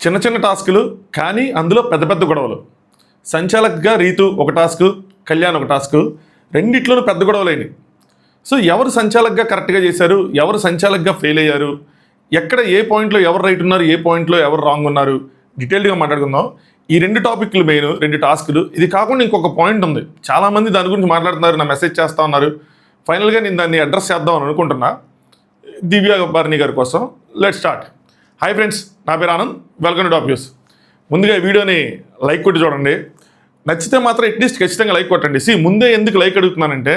చిన్న చిన్న టాస్కులు కానీ అందులో పెద్ద పెద్ద గొడవలు. సంచాలక్గా రీతు ఒక టాస్క్, కళ్యాణ్ ఒక టాస్క్, రెండిట్లోనూ పెద్ద గొడవలైనవి. సో ఎవరు సంచాలక్గా కరెక్ట్గా చేశారు, ఎవరు సంచాలక్గా ఫెయిల్ అయ్యారు, ఎక్కడ ఏ పాయింట్లో ఎవరు రైట్ ఉన్నారు, ఏ పాయింట్లో ఎవరు రాంగ్ ఉన్నారు, డీటెయిల్డ్గా మాట్లాడుకుందాం. ఈ రెండు టాపిక్లు మెయిన్, రెండు టాస్కులు. ఇది కాకుండా ఇంకొక పాయింట్ ఉంది, చాలామంది దాని గురించి మాట్లాడుతున్నారు, నా మెసేజ్ చేస్తూ ఉన్నారు. ఫైనల్గా నేను దాన్ని అడ్రస్ చేద్దాం అని అనుకుంటున్నా దివ్య భరణి గారి కోసం. Let's start. హాయ్ ఫ్రెండ్స్, నా పేరు Anand, welcome to top news. ముందుగా ఈ వీడియోని లైక్ కొట్టి చూడండి, నచ్చితే మాత్రం అట్లీస్ట్ ఖచ్చితంగా లైక్ కొట్టండి. ముందే ఎందుకు లైక్ అడుగుతున్నానంటే,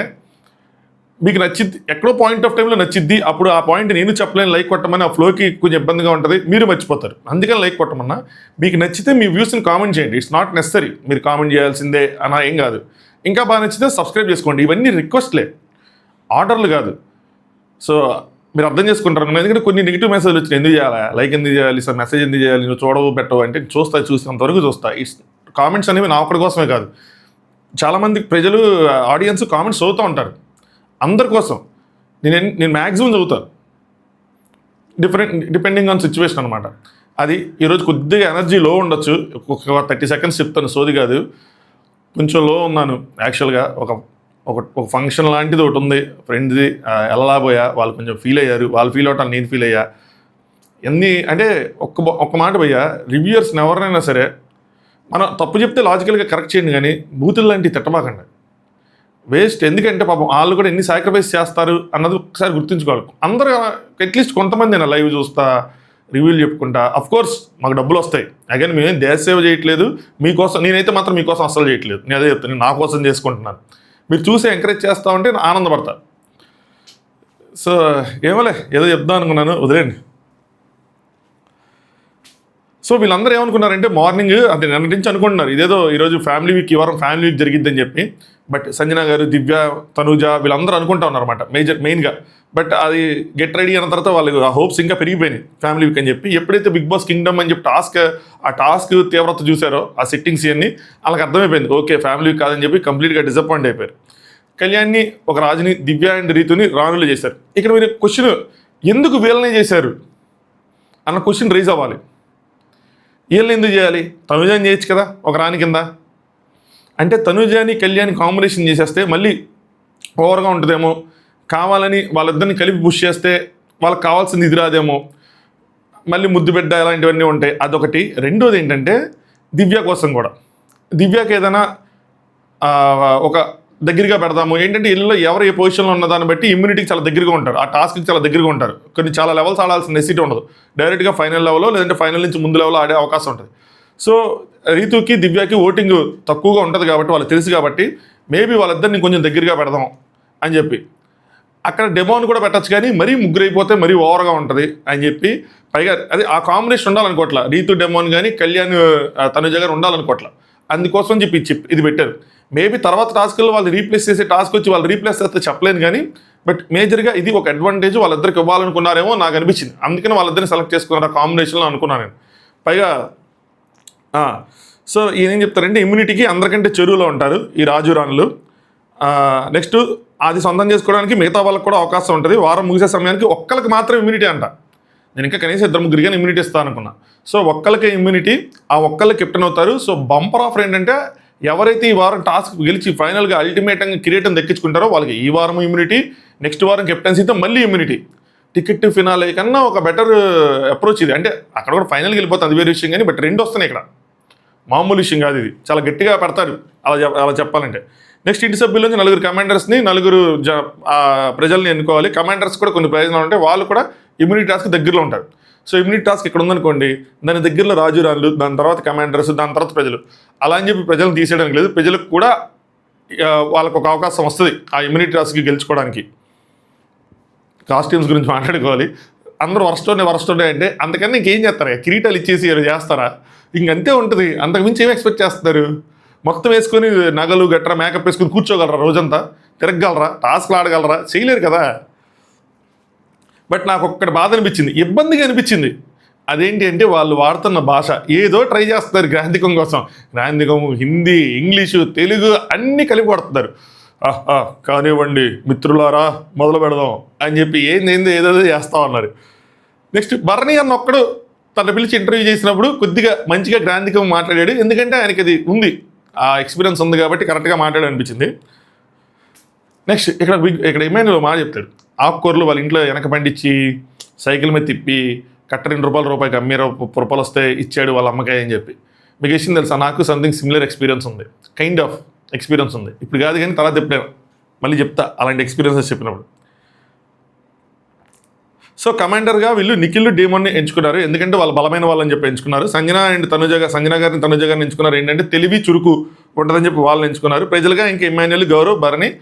మీకు నచ్చిద్ది, ఎక్కడో పాయింట్ ఆఫ్ టైంలో నచ్చిద్ది, అప్పుడు ఆ పాయింట్ నేను చెప్పలేను, లైక్ కొట్టమని ఆ ఫ్లోకి కొంచెం ఇబ్బందిగా ఉంటుంది, మీరు మర్చిపోతారు. అందుకని లైక్ కొట్టమన్నా. మీకు నచ్చితే మీ వ్యూస్ని కామెంట్ చేయండి, ఇట్స్ నాట్ నెసరీ మీరు కామెంట్ చేయాల్సిందే అన్న ఏం కాదు. ఇంకా బాగా నచ్చితే సబ్స్క్రైబ్ చేసుకోండి. ఇవన్నీ రిక్వెస్ట్లే, ఆర్డర్లు కాదు. సో మీరు అర్థం చేసుకుంటారు. ఎందుకంటే కొన్ని నెగిటివ్ మెసేజ్లు వచ్చినాయి, ఎందుకు చేయాలి, లైక్ ఎందుకు చేయాలి, సార్ మెసేజ్ ఎందుకు చేయాలి, నువ్వు చూడవు పెట్టవు అంటే చూసినంతవరకు చూస్తా. ఇట్స్ కామెంట్స్ అనేవి నా ఒక్కడి కోసమే కాదు, చాలామంది ప్రజలు ఆడియన్స్ కామెంట్స్ చదువుతూ ఉంటారు, అందరి కోసం. నేను మ్యాక్సిమం చదువుతాను, డిపెండింగ్ ఆన్ సిచ్యువేషన్ అనమాట. అది ఈరోజు కొద్దిగా ఎనర్జీ లో ఉండొచ్చు, ఒక 30 సెకండ్స్ చెప్తాను, సోది కాదు. కొంచెం లో ఉన్నాను యాక్చువల్గా. ఒక ఫంక్షన్ లాంటిది ఒకటి ఉంది ఫ్రెండ్ది, వెళ్ళబోయా, వాళ్ళు కొంచెం ఫీల్ అయ్యారు, వాళ్ళు ఫీల్ అవటాలు నేను ఫీల్ అయ్యా. ఎన్ని అంటే ఒక్క మాట భయ్యా, రివ్యూయర్స్ని ఎవరైనా సరే మనం తప్పు చెప్తే లాజికల్గా కరెక్ట్ చేయండి, కానీ బూతులు లాంటివి తిట్టబాకండి, వేస్ట్. ఎందుకంటే పాపం వాళ్ళు కూడా ఎన్ని సాక్రిఫైస్ చేస్తారు అన్నది ఒకసారి గుర్తుంచుకోవాలి. అందరూ అట్లీస్ట్ కొంతమంది నేను లైవ్ చూస్తా, రివ్యూలు చెప్పుకుంటా. అఫ్కోర్స్ మాకు డబ్బులు వస్తాయి, అగైన్ మేమేం దేశ సేవ చేయట్లేదు మీకోసం, నేనైతే మాత్రం మీకోసం అస్సలు చేయట్లేదు, నేను అదే చెప్తాను, నేను నా కోసం చేసుకుంటున్నాను. మీరు చూసి ఎంకరేజ్ చేస్తూ ఉంటే నేను ఆనందపడతా. సో ఏమోలే, ఏదో చెప్దాం అనుకున్నాను, వదిలేండి. సో వీళ్ళందరూ ఏమనుకున్నారంటే, మార్నింగ్ అంటే నిన్న నుంచి అనుకుంటున్నారు ఇదేదో ఈరోజు ఫ్యామిలీ వీక్, ఈ వారం ఫ్యామిలీ వీక్ జరిగిద్దని చెప్పి. బట్ సంజన గారు, దివ్య, తనుజ వీళ్ళందరూ అనుకుంటా ఉన్నారన్నమాట మెయిన్గా. బట్ అది గెట్ రెడీ అయిన తర్వాత వాళ్ళకి ఆ హోప్స్ ఇంకా పెరిగిపోయినాయి ఫ్యామిలీ వీక్ అని చెప్పి. ఎప్పుడైతే బిగ్ బాస్ కింగ్డమ్ అని చెప్పి ఆ టాస్క్ తీవ్రత చూసారో, ఆ సెట్టింగ్స్ ఇవన్నీ వాళ్ళకి అర్థమైపోయింది, ఓకే ఫ్యామిలీ వీక్ కాదని చెప్పి కంప్లీట్గా డిసప్పాయింట్ అయిపోయారు. కళ్యాణ్ని, ఒక రాజుని, దివ్య అండ్ రీతుని రాణులు చేశారు. ఇక్కడ మీరు క్వశ్చన్, ఎందుకు వీళ్ళనే చేశారు అన్న క్వశ్చన్ రైజ్ అవ్వాలి. వీళ్ళని ఎందుకు చేయాలి, తనుజాని చేయొచ్చు కదా ఒక రాణి కింద. అంటే తనుజాని కళ్యాణ్ కాంబినేషన్ చేసేస్తే మళ్ళీ ఓవర్గా ఉంటుందేమో, కావాలని వాళ్ళిద్దరిని కలిపి పుష్ చేస్తే వాళ్ళకి కావాల్సింది ఇది రాదేమో, మళ్ళీ ముద్దు బిడ్డ ఇలాంటివన్నీ ఉంటాయి, అదొకటి. రెండోది ఏంటంటే దివ్య కోసం కూడా, దివ్యకి ఏదైనా ఒక దగ్గరగా పెడదాము. ఏంటంటే ఇల్లులో ఎవరు ఏ పొజిషన్లో ఉన్న దాన్ని బట్టి ఇమ్యూనిటీకి చాలా దగ్గరగా ఉంటారు, ఆ టాస్క్కి చాలా దగ్గరగా ఉంటారు. కొన్ని చాలా లెవెల్స్ ఆడాల్సిన నెసిటీ ఉండదు, డైరెక్ట్గా ఫైనల్ లెవెల్లో లేదంటే ఫైనల్ నుంచి ముందు లెవెల్లో ఆడే అవకాశం ఉంటుంది. సో రీతుకి, దివ్యకి ఓటింగ్ తక్కువగా ఉంటుంది కాబట్టి, వాళ్ళకి తెలుసు కాబట్టి మేబీ వాళ్ళిద్దరిని కొంచెం దగ్గరగా పెడదాం అని చెప్పి అక్కడ డెమోని కూడా పెట్టచ్చు. కానీ మరీ ముగ్గురు అయిపోతే మరీ ఓవర్గా ఉంటుంది అని చెప్పి, పైగా అది ఆ కాంబినేషన్ ఉండాలనుకోవట్లా, రీతు డెమోన్ కానీ కళ్యాణ్ తనుజ గారు ఉండాలనుకోవట్లా. అందుకోసం చెప్పి ఇది పెట్టారు. మేబీ తర్వాత టాస్క్లో వాళ్ళు రీప్లేస్ చేసే టాస్క్ వచ్చి వాళ్ళు రీప్లేస్ చేస్తే చెప్పలేను, కానీ బట్ మేజర్గా ఇది ఒక అడ్వాంటేజ్ వాళ్ళిద్దరికి ఇవ్వాలనుకున్నారేమో నాకు అనిపించింది. అందుకని వాళ్ళిద్దరిని సెలెక్ట్ చేసుకున్నారు ఆ కాంబినేషన్లో అనుకున్నాను నేను. పైగా సో ఈయన ఏం చెప్తారంటే, ఇమ్యూనిటీకి అందరికంటే చెరువులో ఉంటారు ఈ రాజు రాణులు. నెక్స్ట్ అది సొంతం చేసుకోవడానికి మిగతా వాళ్ళకి కూడా అవకాశం ఉంటుంది. వారం ముగిసే సమయానికి ఒక్కరికి మాత్రం ఇమ్యూనిటీ అంట. నేను ఇంకా కనీసం 2-3 ఇమ్యూనిటీ ఇస్తాను అనుకున్నా. సో ఒక్కరికే ఇమ్యూనిటీ, ఆ ఒక్కరికి కెప్టెన్ అవుతారు. సో బంపర్ ఆఫర్ ఏంటంటే, ఎవరైతే ఈ వారం టాస్క్ గెలిచి ఫైనల్గా అల్టిమేట్గా కిరీటం దక్కించుకుంటారో వాళ్ళకి ఈ వారం ఇమ్యూనిటీ, నెక్స్ట్ వారం కెప్టెన్సీతో మళ్ళీ ఇమ్యూనిటీ. టికెట్ ఫినాలే కన్నా ఒక బెటర్ అప్రోచ్ ఇది. అంటే అక్కడ కూడా ఫైనల్కి వెళ్ళిపోతుంది, అది వేరే విషయం, కానీ బట్ 2 వస్తున్నాయి ఇక్కడ, మామూలు విషయం కాదు. ఇది చాలా గట్టిగా పెడతారు అలా చెప్పాలంటే. నెక్స్ట్ ఇంటి సభ్యుల నుంచి 4 కమాండర్స్ని, 4 ప్రజల్ని ఎన్నుకోవాలి. కమాండర్స్ కూడా కొన్ని ప్రయోజనాలు ఉంటాయి, వాళ్ళు కూడా ఇమ్యూనిటీ టాస్క్ దగ్గరలో ఉంటారు. సో ఇమ్యూనిటీ టాస్క్ ఇక్కడ ఉందనుకోండి, దాని దగ్గరలో రాజు రాణులు, దాని తర్వాత కమాండర్స్, దాని తర్వాత ప్రజలు. అలా అని చెప్పి ప్రజలను తీసేయడానికి లేదు, ప్రజలకు కూడా వాళ్ళకు ఒక అవకాశం వస్తుంది ఆ ఇమ్యూనిటీ టాస్క్కి గెలుచుకోవడానికి. కాస్ట్యూమ్స్ గురించి మాట్లాడుకోవాలి. అందరూ వరస్ట్ ఉన్నాయి అంటే అంతకన్నా ఇంకేం చేస్తారా, కిరీటాలు ఇచ్చేసి చేస్తారా, ఇంకంతే ఉంటుంది. అంతకుమించి ఏం ఎక్స్పెక్ట్ చేస్తారు? మొత్తం వేసుకొని నగలు గట్రా మేకప్ వేసుకొని కూర్చోగలరా, రోజంతా తిరగగలరా, టాస్క్లు ఆడగలరా? చేయలేరు కదా. బట్ నాకు ఒక్కటి బాధ అనిపించింది, ఇబ్బందిగా అనిపించింది. అదేంటి అంటే, వాళ్ళు వాడుతున్న భాష ఏదో ట్రై చేస్తున్నారు గ్రాంధికం కోసం. గ్రాంధికం, హిందీ, ఇంగ్లీషు, తెలుగు అన్నీ కలిపి పడుతున్నారు. కానివ్వండి మిత్రులారా, మొదలు పెడదాం అని చెప్పి ఏదేదో చేస్తా ఉన్నారు. నెక్స్ట్ భరణి అన్న ఒక్కడు తన పిలిచి ఇంటర్వ్యూ చేసినప్పుడు కొద్దిగా మంచిగా గ్రాంధికంగా మాట్లాడాడు, ఎందుకంటే ఆయనకి అది ఉంది, ఆ ఎక్స్పీరియన్స్ ఉంది కాబట్టి కరెక్ట్గా మాట్లాడాడు అనిపించింది. నెక్స్ట్ ఇక్కడ ఇమాన్యుల్ మాట చెప్తాడు, ఆకుకూరలు వాళ్ళ ఇంట్లో వెనక పండించి సైకిల్ మీద తిప్పి కట్ట ₹2 అమ్మే రూపాయలు వస్తే ఇచ్చాడు వాళ్ళ అమ్మకాయ అని చెప్పి. మీకు విషయం తెలుసా, నాకు సంథింగ్ సిమిలర్ ఎక్స్పీరియన్స్ ఉంది, కైండ్ ఆఫ్ ఎక్స్పీరియన్స్ ఉంది. ఇప్పుడు కాదు కానీ తర్వాత చెప్పాను, మళ్ళీ చెప్తా అలాంటి ఎక్స్పీరియన్సెస్ చెప్పినప్పుడు. సో కమాండర్గా వీళ్ళు నిఖిల్ డేమోన్ని ఎంచుకున్నారు, ఎందుకంటే వాళ్ళు బలమైన వాళ్ళని చెప్పి ఎంచుకున్నారు. సంజన గారిని తనుజ గారిని ఎంచుకున్నారు, ఏంటంటే తెలివి చురుకు ఉంటుందని చెప్పి వాళ్ళని ఎంచుకున్నారు. ప్రజలుగా ఇంకా ఇమాన్యుల్, గౌరవ్,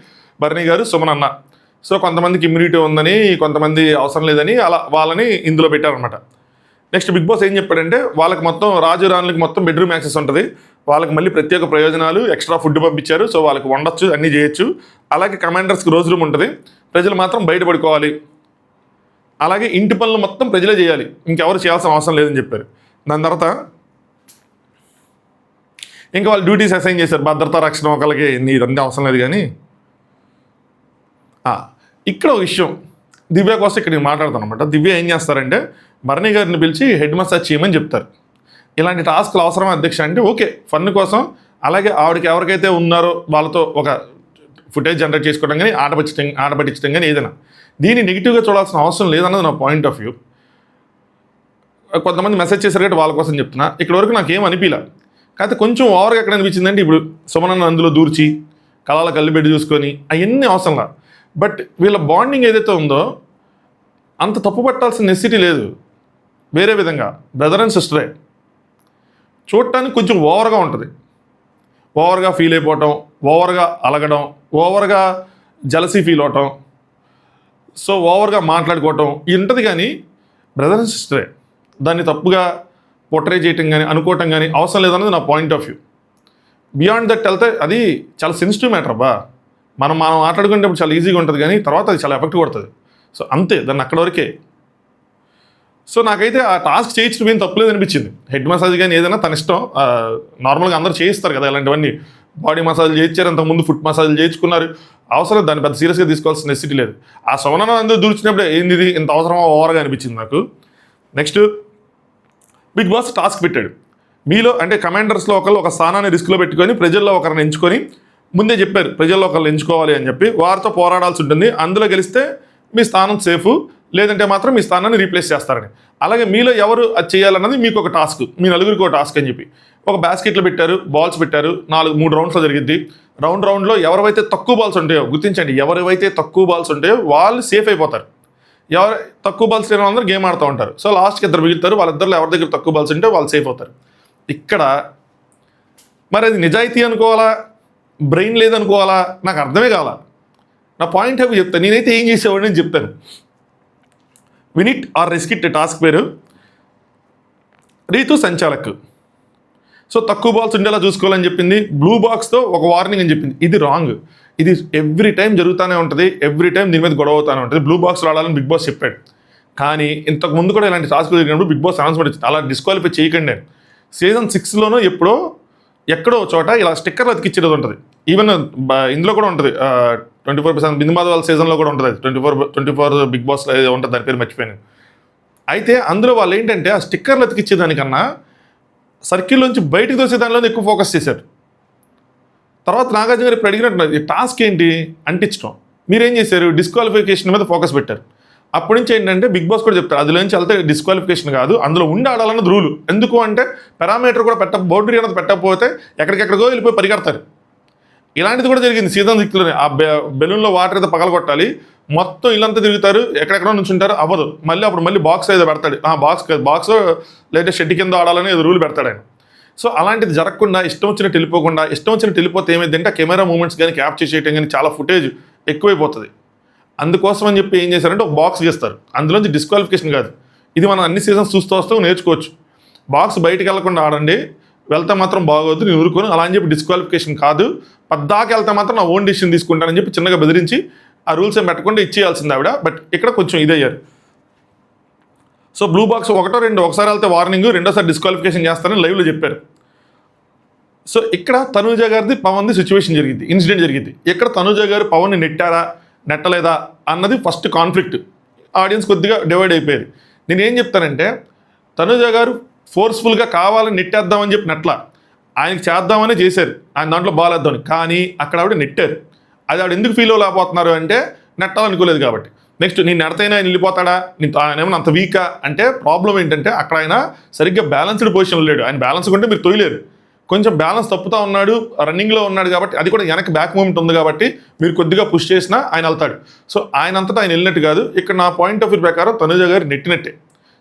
భరణి గారు, సుమన్ అన్న. సో కొంతమందికి ఇమ్యూనిటీ ఉందని, కొంతమంది అవసరం లేదని అలా వాళ్ళని ఇందులో పెట్టారనమాట. నెక్స్ట్ బిగ్ బాస్ ఏం చెప్పాడంటే, వాళ్ళకి మొత్తం రాజురాణులకి మొత్తం బెడ్రూమ్ యాక్సెస్ ఉంటుంది, వాళ్ళకి మళ్ళీ ప్రత్యేక ప్రయోజనాలు, ఎక్స్ట్రా ఫుడ్ పంపించారు, సో వాళ్ళకి వండొచ్చు, అన్నీ చేయొచ్చు. అలాగే కమాండర్స్కి రోజు రూమ్ ఉంటుంది, ప్రజలు మాత్రం బయటపడుకోవాలి. అలాగే ఇంటి పనులు మొత్తం ప్రజలే చేయాలి, ఇంకెవరు చేయాల్సిన అవసరం లేదని చెప్పారు. దాని తర్వాత ఇంకా వాళ్ళు డ్యూటీస్ అసైన్ చేశారు, భద్రతా రక్షణ ఒకరికి, ఇదంతా అవసరం లేదు. కానీ ఇక్కడ ఒక విషయం, దివ్య కోసం ఇక్కడ నేను మాట్లాడతాను అనమాట. దివ్య ఏం చేస్తారంటే, భరణి గారిని పిలిచి హెడ్ మసాజ్ చేయమని చెప్తారు. ఇలాంటి టాస్క్లు అవసరమా అధ్యక్ష అంటే, ఓకే ఫన్ కోసం, అలాగే ఆవిడకి ఎవరికైతే ఉన్నారో వాళ్ళతో ఒక ఫుటేజ్ జనరేట్ చేసుకోవడం కానీ, ఆట పట్టించడం కానీ ఏదైనా, దీన్ని నెగిటివ్గా చూడాల్సిన అవసరం లేదన్నది నా పాయింట్ ఆఫ్ వ్యూ. కొంతమంది మెసేజ్ చేశారు కాబట్టి వాళ్ళ కోసం చెప్తున్నా, ఇక్కడ వరకు నాకేం అనిపించలే. కాకపోతే కొంచెం ఓవర్గా ఎక్కడ అనిపించిందంటే, ఇప్పుడు సుమనన్న అందులో దూర్చి కళాల కళ్ళు పెట్టి చూసుకొని అవన్నీ అవసరంలా. బట్ వీళ్ళ బాండింగ్ ఏదైతే ఉందో అంత తప్పు పట్టాల్సిన నెసిటీ లేదు. వేరే విధంగా బ్రదర్ అండ్ సిస్టరే, చూడటానికి కొంచెం ఓవర్గా ఉంటుంది, ఓవర్గా ఫీల్ అయిపోవటం, ఓవర్గా అలగడం, ఓవర్గా జలసీ ఫీల్ అవటం, సో ఓవర్గా మాట్లాడుకోవటం ఉంటుంది. కానీ బ్రదర్ అండ్ సిస్టరే, దాన్ని తప్పుగా పోర్ట్రే చేయటం కానీ అనుకోవటం కానీ అవసరం లేదన్నది నా point of view. Beyond that వెళ్తే అది చాలా సెన్సిటివ్ మ్యాటర్ అబ్బా. మనం మాట్లాడుకునేటప్పుడు చాలా ఈజీగా ఉంటుంది, కానీ తర్వాత అది చాలా ఎఫెక్ట్ కొడుతుంది. సో అంతే, దాన్ని అక్కడ వరకే. సో నాకైతే ఆ టాస్క్ చేయించడం ఏం తప్పులేదు అనిపించింది. హెడ్ మసాజ్ కానీ ఏదైనా తన ఇష్టం, నార్మల్గా అందరూ చేయిస్తారు కదా ఇలాంటివన్నీ. బాడీ మసాజ్ చేయించారు, అంతకుముందు ఫుట్ మసాజ్ చేయించుకున్నారు, అవసరం దాన్ని పెద్ద సీరియస్గా తీసుకోవాల్సిన నెసిటీ లేదు. ఆ సవరణ అందరూ దూర్చినప్పుడు ఏంది ఇది ఇంత అవసరమా ఓవర్గా అనిపించింది నాకు. నెక్స్ట్ బిగ్ బాస్ టాస్క్ పెట్టాడు, మీలో అంటే కమాండర్స్లో ఒక స్థానాన్ని రిస్క్లో పెట్టుకొని ప్రజల్లో ఒకరిని ఎంచుకొని, ముందే చెప్పారు ప్రజల్లో ఒకరిని ఎంచుకోవాలి అని చెప్పి, వారితో పోరాడాల్సి ఉంటుంది, అందులో గెలిస్తే మీ స్థానం సేఫ్, లేదంటే మాత్రం మీ స్థానాన్ని రీప్లేస్ చేస్తారని. అలాగే మీలో ఎవరు అది చేయాలన్నది మీకు ఒక టాస్క్, మీ నలుగురికి ఒక టాస్క్ అని చెప్పి ఒక బాస్కెట్లో పెట్టారు, బాల్స్ పెట్టారు, 3 రౌండ్స్లో జరిగింది. రౌండ్లో ఎవరైతే తక్కువ బాల్స్ ఉంటాయో గుర్తించండి, ఎవరైతే తక్కువ బాల్స్ ఉంటాయో వాళ్ళు సేఫ్ అయిపోతారు, ఎవరు తక్కువ బాల్స్ లేని వాళ్ళందరూ గేమ్ ఆడుతూ ఉంటారు. సో లాస్ట్కి 2 మిగులుతారు, వాళ్ళిద్దరిలో ఎవరి దగ్గర తక్కువ బాల్స్ ఉంటే వాళ్ళు సేఫ్ అవుతారు. ఇక్కడ మరి అది నిజాయితీ అనుకోవాలా, బ్రెయిన్ లేదనుకోవాలా, నాకు అర్థమే కావాలా. నా పాయింట్ ఆఫ్ చెప్తాను, నేనైతే ఏం చేసేవాడిని అని చెప్తాను. వినిట్ ఆర్ రెస్కిట్ టాస్క్ పేరు రీతు సంచాలక్. సో తక్కువ బాల్స్ ఉండేలా చూసుకోవాలని చెప్పింది, బ్లూ బాక్స్తో ఒక వార్నింగ్ అని చెప్పింది. ఇది రాంగ్, ఇది ఎవ్రీ టైం జరుగుతూనే ఉంటుంది, ఎవ్రీ టైం దీని మీద గొడవ అవుతూనే ఉంటుంది. బ్లూ బాక్స్లో ఆడాలని బిగ్ బాస్ చెప్పాడు, కానీ ఇంతకు ముందు కూడా ఇలాంటి టాస్క్ జరిగినప్పుడు బిగ్ బాస్ అనౌన్స్మెంట్ వచ్చింది, అలా డిస్క్వాలిఫై చేయకండి. సీజన్ 6లోనూ ఎక్కడో చోట ఇలా స్టిక్కర్లు అతికిచ్చేది ఉంటుంది. ఈవెన్ ఇందులో కూడా ఉంటుంది, 24% బిందు మాధవ్ వాళ్ళ సీజన్లో కూడా ఉంటుంది, 24 బిగ్ బాస్ ఉంటుంది, దాని పేరు మర్చిపోయాను. అయితే అందులో వాళ్ళు ఏంటంటే ఆ స్టిక్కర్లు అతికిచ్చేదానికన్నా సర్కిల్లోంచి బయటకు తోసే దానిలో ఎక్కువ ఫోకస్ చేశారు. తర్వాత నాగార్జున గారు ఇప్పుడు అడిగినట్టు ఈ టాస్క్ ఏంటి అంటించడం, మీరేం చేశారు డిస్క్వాలిఫికేషన్ మీద ఫోకస్ పెట్టారు. అప్పటి నుంచి ఏంటంటే బిగ్ బాస్ కూడా చెప్తారు, అందులోంచి వెళ్తే డిస్క్వాలిఫికేషన్ కాదు, అందులో ఉండి ఆడాలన్నది రూలు. ఎందుకు అంటే పారామీటర్ కూడా బౌండరీ అనేది పెట్టకపోతే ఎక్కడికెక్కడికో వెళ్ళిపోయి పరిగెడతారు. ఇలాంటిది కూడా జరిగింది సీజన్ 6లోనే. ఆ బెలూన్లో వాటర్ అయితే పగలగొట్టాలి, మొత్తం ఇల్లంతా తిరుగుతారు, ఎక్కడెక్కడో నుంచి ఉంటారు, అవ్వదు. మళ్ళీ బాక్స్ ఏదో పెడతాడు, బాక్స్ లేదా షెడ్ కింద ఆడాలని ఏదో రూల్ పెడతాడు ఆయన. సో అలాంటిది జరగకుండా ఇష్టం వచ్చినట్టు వెళ్ళిపోకుండా, ఇష్టం వచ్చినట్టు వెళ్ళిపోతే ఏమైందంటే ఆ కెమెరా మూమెంట్స్ కానీ క్యాప్చర్ చేయడం కానీ చాలా ఫుటేజ్ ఎక్కువైపోతుంది. అందుకోసం అని చెప్పి ఏం చేశారంటే ఒక బాక్స్ గీస్తారు, అందులోంచి డిస్క్వాలిఫికేషన్ కాదు. ఇది మనం అన్ని సీజన్స్ చూస్తూ నేర్చుకోవచ్చు. బాక్స్ బయటకు వెళ్లకుండా ఆడండి, వెళ్తే మాత్రం బాగోద్దు, నేను ఊరుకోను అలా అని చెప్పి డిస్క్వాలిఫికేషన్ కాదు, పద్దాకి వెళ్తే మాత్రం నా ఓన్ డిసిషన్ తీసుకుంటానని చెప్పి చిన్నగా బెదిరించి ఆ రూల్స్ ఏం పెట్టకుండా ఇచ్చేయాల్సింది ఆవిడ. బట్ ఇక్కడ కొంచెం ఇదయ్యారు. సో బ్లూ బాక్స్ ఒకసారి వెళ్తే వార్నింగ్, రెండోసారి డిస్క్వాలిఫికేషన్ చేస్తారని లైవ్లో చెప్పారు. సో ఇక్కడ తనూజ గారిది పవన్ది సిచ్యువేషన్ జరిగింది, ఇన్సిడెంట్ జరిగింది. ఇక్కడ తనూజ గారు పవన్ని నెట్టలేదా అన్నది ఫస్ట్ కాన్ఫ్లిక్ట్. ఆడియన్స్ కొద్దిగా డివైడ్ అయిపోయేది. నేనేం చెప్తానంటే తనుజ గారు ఫోర్స్ఫుల్గా కావాలని నెట్టేద్దామని చెప్పి నెట్ల ఆయనకి చేద్దామని చేశారు, ఆయన దాంట్లో బాలేద్దామని. కానీ అక్కడ ఆవిడ నెట్టారు. అది ఆవిడ ఎందుకు ఫీల్ అవ్వలేకపోతున్నారు అంటే నెట్టాలనుకోలేదు కాబట్టి. నెక్స్ట్ నేను నెడతైనా ఆయన వెళ్ళిపోతాడా, ఆయన ఏమన్నా అంత వీకా అంటే ప్రాబ్లం ఏంటంటే అక్కడ ఆయన సరిగ్గా బ్యాలెన్స్డ్ పొజిషన్ లేడు. ఆయన బ్యాలెన్స్ ఉంటే మీరు తొయ్యలేరు, కొంచెం బ్యాలెన్స్ తప్పుతూ ఉన్నాడు, రన్నింగ్లో ఉన్నాడు కాబట్టి, అది కూడా వెనక్కి బ్యాక్ మూమెంట్ ఉంది కాబట్టి మీరు కొద్దిగా పుష్ చేసినా ఆయన వెళ్తాడు. సో ఆయన అంతటా ఆయన వెళ్ళినట్టు కాదు. ఇక్కడ నా పాయింట్ ఆఫ్ వ్యూ ప్రకారం తనుజ గారు నెట్టినట్టే.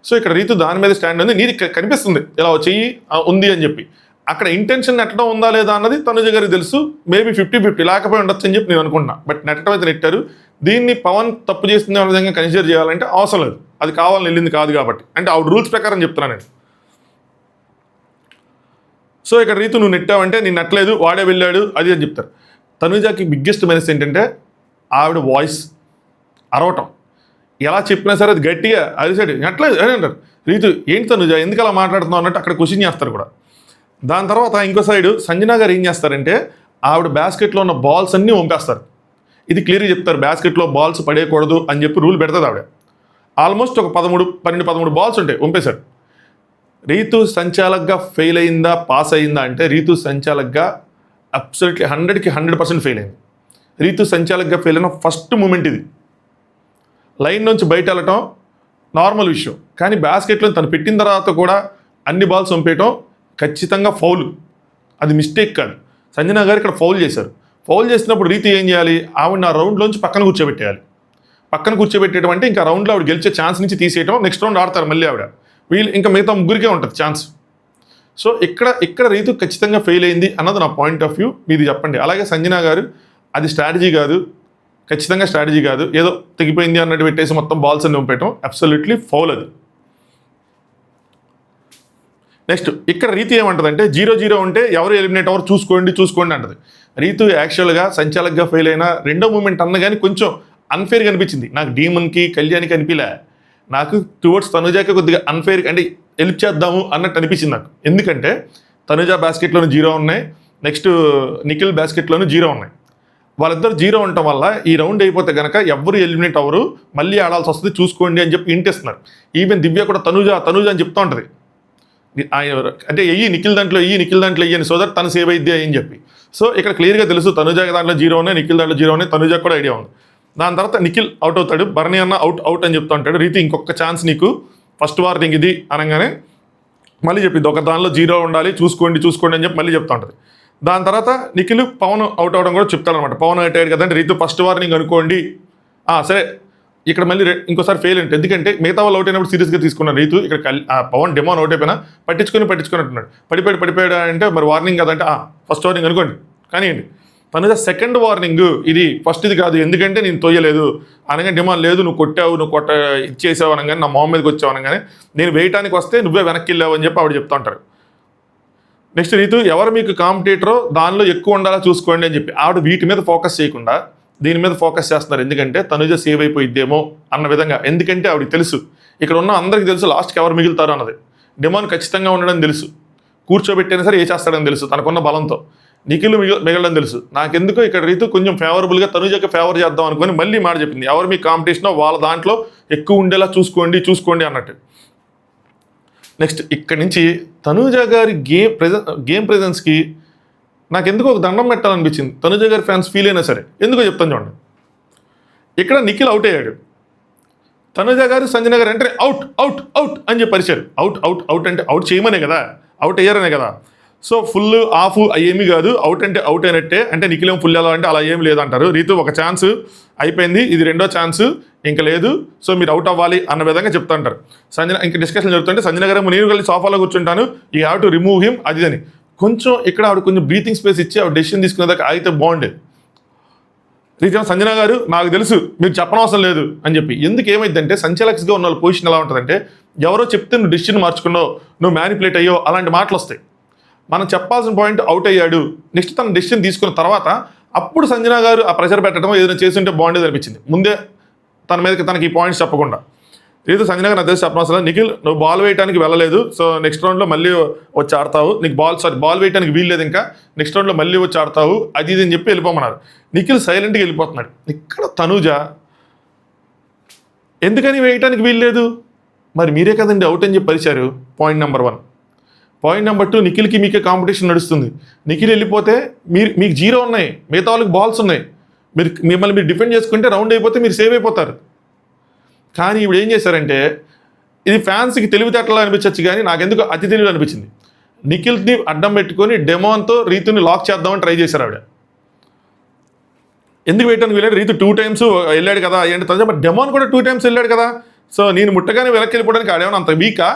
సో ఇక్కడ రీతు దాని మీద స్టాండ్ ఉంది, నీది కనిపిస్తుంది ఇలా చెయ్యి ఉంది అని చెప్పి. అక్కడ ఇంటెన్షన్ నెట్టడం ఉందా లేదా అన్నది తనుజ గారికి తెలుసు. మేబీ 50-50 లేకపోయి ఉండొచ్చు అని చెప్పి నేను అనుకుంటున్నా. బట్ నెట్టడం అయితే నెట్టారు. దీన్ని పవన్ తప్పు చేస్తుంది అనే విధంగా కన్సిడర్ చేయాలంటే అవసరం లేదు, అది కావాలని వెళ్ళింది కాదు కాబట్టి. అంటే ఆవిడ రూల్స్ ప్రకారం చెప్తున్నాను నేను. సో ఇక్కడ రీతు నువ్వు నెట్టావంటే నేను నెట్టలేదు, వాడే వెళ్ళాడు అది అని చెప్తారు. తనుజాకి బిగ్గెస్ట్ మైనస్ ఏంటంటే ఆవిడ వాయిస్ అరవటం. ఎలా చెప్పినా సరే అది గట్టిగా అరిసాడు నెట్టలేదు అని అంటారు. రీతు ఏంటి తనుజ ఎందుకు అలా మాట్లాడుతున్నావు అన్నట్టు అక్కడ క్వశ్చన్ చేస్తారు కూడా. దాని తర్వాత ఇంకో సైడు సంజన గారు ఏం చేస్తారంటే ఆవిడ బాస్కెట్లో ఉన్న బాల్స్ అన్నీ వంపేస్తారు. ఇది క్లియర్గా చెప్తారు, బాస్కెట్లో బాల్స్ పడేయకూడదు అని చెప్పి రూల్ పెడుతుంది ఆవిడ. ఆల్మోస్ట్ ఒక 12-13 బాల్స్ ఉంటాయి, వంపేశారు. రీతు సంచాలక్గా ఫెయిల్ అయిందా పాస్ అయిందా అంటే రీతు సంచాలక్గా అబ్సల్యూట్లీ 100కి 100% ఫెయిల్ అయింది. రీతు సంచాలక్గా ఫెయిల్ అయిన ఫస్ట్ మూమెంట్ ఇది. లైన్ నుంచి బయట వెళ్ళటం నార్మల్ విషయం, కానీ బాస్కెట్లో తను పెట్టిన తర్వాత కూడా అన్ని బాల్స్ వంపేయటం ఖచ్చితంగా ఫౌల్, అది మిస్టేక్ కాదు. సంజన గారు ఇక్కడ ఫౌల్ చేశారు. ఫౌల్ చేసినప్పుడు రీతు ఏం చేయాలి, ఆవిడ ఆ రౌండ్లోంచి పక్కన కూర్చోబెట్టేయాలి. పక్కన కూర్చోబెట్టేయడం అంటే ఇంకా రౌండ్లో ఆవిడ గెలిచే ఛాన్స్ నుంచి తీసేయడం, నెక్స్ట్ రౌండ్ ఆడతారు మళ్ళీ ఆవిడ. వీళ్ళు ఇంకా మిగతా ముగ్గురికే ఉంటుంది ఛాన్స్. సో ఇక్కడ రీతు ఖచ్చితంగా ఫెయిల్ అయింది అన్నది నా పాయింట్ ఆఫ్ వ్యూ. మీది చెప్పండి. అలాగే సంజన గారు అది స్ట్రాటజీ కాదు, ఖచ్చితంగా స్ట్రాటజీ కాదు, ఏదో తెగిపోయింది అన్నట్టు పెట్టేసి మొత్తం బాల్స్ అన్ని పంపేయటం అబ్సల్యూట్లీ ఫౌల్ అది. నెక్స్ట్ ఇక్కడ రీతు ఏమంటుందంటే 0-0 ఉంటే ఎవరు ఎలిమినేట్ అవ్వరు చూసుకోండి అంటది. రీతు యాక్చువల్గా సంచాలక్గా ఫెయిల్ అయిన రెండో మూమెంట్ అన్న కానీ కొంచెం అన్ఫేర్గా అనిపించింది నాకు. డీమన్కి కళ్యాణ్కి అనిపించలే, నాకు టువర్డ్స్ తనుజాకి కొద్దిగా అన్ఫేర్ అంటే హెల్ప్ చేద్దాము అన్నట్టు అనిపించింది నాకు. ఎందుకంటే తనుజా బాస్కెట్లోనూ 0 ఉన్నాయి, నెక్స్ట్ నిఖిల్ బాస్కెట్లోనూ 0 ఉన్నాయి. వాళ్ళిద్దరు 0 ఉండటం వల్ల ఈ రౌండ్ అయిపోతే కనుక ఎవ్వరు ఎలిమినేట్ అవ్వరు, మళ్ళీ ఆడాల్సి వస్తుంది చూసుకోండి అని చెప్పి ఇంటిస్తున్నారు. ఈవెన్ దివ్య కూడా తనుజా అని చెప్తూ ఉంటుంది. అంటే నిఖిల్ దాంట్లో వెయ్యి సో దట్ తను సేవ్ అయ్యిద్ది అని చెప్పి. సో ఇక్కడ క్లియర్గా తెలుసు తనుజా దాంట్లో 0 ఉన్నాయి, నిఖిల్ దాంట్లో 0 ఉన్నాయి, తనుజాకి కూడా ఐడియా ఉంది. దాని తర్వాత నిఖిల్ అవుట్ అవుతాడు, భరణి అన్న అవుట్ అని చెప్తూ ఉంటాడు. రీతి ఇంకొక ఛాన్స్ నీకు, ఫస్ట్ వార్నింగ్ ఇది అనగానే మళ్ళీ చెప్పింది ఒక దానిలో 0 ఉండాలి చూసుకోండి అని చెప్పి మళ్ళీ చెప్తూ ఉంటుంది. దాని తర్వాత నిఖిల్ పవన్ అవుట్ అవ్వడం కూడా చెప్తాడనమాట. పవన్ అవుట్ అయ్యాడు కదంటే రీతు ఫస్ట్ వార్నింగ్ అనుకోండి, సరే ఇక్కడ మళ్ళీ ఇంకోసారి ఫెయిల్ అంటే ఎందుకంటే మిగతా వాళ్ళు అవుట్ అయినప్పుడు సీరియస్గా తీసుకున్నారు రీతు. ఇక్కడ పవన్ డెమోన్ అవుట్ అయిపోయినా పట్టించుకున్నట్టున్నాడు. పడిపోయాడు అంటే మరి వార్నింగ్ కదంటే ఫస్ట్ వార్నింగ్ అనుకోండి కానివ్వండి. తనుజ సెకండ్ వార్నింగ్ ఇది, ఫస్ట్ ఇది కాదు, ఎందుకంటే నేను తొయ్యలేదు అనగానే డిమాండ్ లేదు, నువ్వు ఇచ్చేసావు అనగానే నా మొహం మీదకి వచ్చావు అనగానే నేను వేయటానికి వస్తే నువ్వే వెనక్కి వెళ్ళావు అని చెప్పి ఆవిడ చెప్తా ఉంటారు. నెక్స్ట్ రీతు ఎవరు మీకు కాంపిటీటరో దానిలో ఎక్కువ ఉండాలా చూసుకోండి అని చెప్పి ఆవిడ వీటి మీద ఫోకస్ చేయకుండా దీని మీద ఫోకస్ చేస్తున్నారు. ఎందుకంటే తనుజ సేవ్ అయిపోయిద్దేమో అన్న విధంగా. ఎందుకంటే ఆవిడకి తెలుసు, ఇక్కడ ఉన్న అందరికీ తెలుసు లాస్ట్కి ఎవరు మిగులుతారు అన్నది. డిమాండ్ ఖచ్చితంగా ఉండడం తెలుసు, కూర్చోబెట్టైనా సరే ఏ చేస్తాడని తెలుసు తనకున్న బలంతో. నిఖిల్ మిగలడం తెలుసు. నాకెందుకో ఇక్కడ రీతు కొంచెం ఫేవరబుల్గా తనుజకి ఫేవర్ చేద్దాం అనుకొని మళ్ళీ మాట చెప్పింది, ఎవరు మీ కాంపిటీషనో వాళ్ళ దాంట్లో ఎక్కువ ఉండేలా చూసుకోండి అన్నట్టు. నెక్స్ట్ ఇక్కడ నుంచి తనుజ గారి గేమ్ ప్రెజెన్స్కి నాకెందుకో ఒక దండం పెట్టాలనిపించింది. తనుజ గారి ఫ్యాన్స్ ఫీల్ అయినా సరే ఎందుకో చెప్తాను చూడండి. ఇక్కడ నిఖిల్ అవుట్ అయ్యాడు, తనుజ గారు సంజన గారు అంటే అవుట్ అని చెప్పి పరిచారు. అవుట్ అంటే అవుట్ చేయమనే కదా, అవుట్ అయ్యారనే కదా. సో ఫుల్ ఆఫ్ ఏమీ కాదు, అవుట్ అంటే అవుట్ అయినట్టే. అంటే నిఖిల్ ఏం ఫుల్ ఎలా అంటే అలా ఏమి లేదంటారు. రీతు ఒక ఛాన్స్ అయిపోయింది, ఇది రెండో ఛాన్స్ ఇంకా లేదు, సో మీరు అవుట్ అవ్వాలి అన్న విధంగా చెప్తా ఉంటారు. సంజన ఇంకా డిస్కషన్ జరుగుతుంటే సంజన గారు నేను కలిసి సోఫాలో కూర్చుంటాను, you have to remove him అది అని. కొంచెం ఇక్కడ ఆవిడ కొంచెం బ్రీతింగ్ స్పేస్ ఇచ్చి ఆవిడ డెసిషన్ తీసుకునేదాకా అయితే బాగుండేది. రీతి సంజన గారు నాకు తెలుసు మీరు చెప్పనవసరం లేదు అని చెప్పి. ఎందుకు ఏమైందంటే సంచాలక్స్గా ఉన్న వాళ్ళ పొజిషన్ ఎలా ఉంటుందంటే ఎవరో చెప్తే నువ్వు డెసిషన్ మార్చుకున్నావు, నువ్వు మ్యానిపులేట్ అయ్యో అలాంటి మాటలు వస్తాయి. మనం చెప్పాల్సిన పాయింట్ అవుట్ అయ్యాడు, నెక్స్ట్ తన డెసిషన్ తీసుకున్న తర్వాత అప్పుడు సంజన గారు ఆ ప్రెషర్ పెట్టడం ఏదైనా చేస్తుంటే బాగుండేది అనిపించింది. ముందే తన మీదకి తనకి ఈ పాయింట్స్ చెప్పకుండా. లేదు సంజన గారు నాకు తెలిసి చెప్పనవసరం, నిఖిల్ నువ్వు బాల్ వేయడానికి వెళ్ళలేదు, సో నెక్స్ట్ రౌండ్లో మళ్ళీ వచ్చి ఆడతావు, నీకు బాల్ వేయడానికి వీల్లేదు, ఇంకా నెక్స్ట్ రౌండ్లో మళ్ళీ వచ్చి ఆడతావు అది ఇది అని చెప్పి వెళ్ళిపోమన్నారు. నిఖిల్ సైలెంట్గా వెళ్ళిపోతున్నాడు. ఇక్కడ తనుజ ఎందుకని వేయటానికి వీల్లేదు, మరి మీరే కదండి అవుట్ అని చెప్పి పరిచారు. Point number 1. పాయింట్ నెంబర్ 2, నిఖిల్కి మీకే కాంపిటీషన్ నడుస్తుంది. నిఖిల్ వెళ్ళిపోతే మీకు 0 ఉన్నాయి, మిగతా వాళ్ళకి బాల్స్ ఉన్నాయి. మిమ్మల్ని మీరు డిఫెండ్ చేసుకుంటే రౌండ్ అయిపోతే మీరు సేవ్ అయిపోతారు. కానీ ఇప్పుడు ఏం చేశారంటే, ఇది ఫ్యాన్స్కి తెలివితేటలా అనిపించవచ్చు కానీ నాకెందుకు అతి తెలివి అనిపించింది. నిఖిల్ని అడ్డం పెట్టుకొని డెమోన్తో రీతుని లాక్ చేద్దామని ట్రై చేశారు ఆవిడ. ఎందుకు వేయటానికి వెళ్ళాడు? రీతు 2 times వెళ్ళాడు కదా, ఏంటి తర్వాత మరి డెమోన్ కూడా 2 times వెళ్ళాడు కదా. సో నేను ముట్టగానే వెనక్కి వెళ్ళిపోవడానికి ఆడేమన్నా అంత వీకా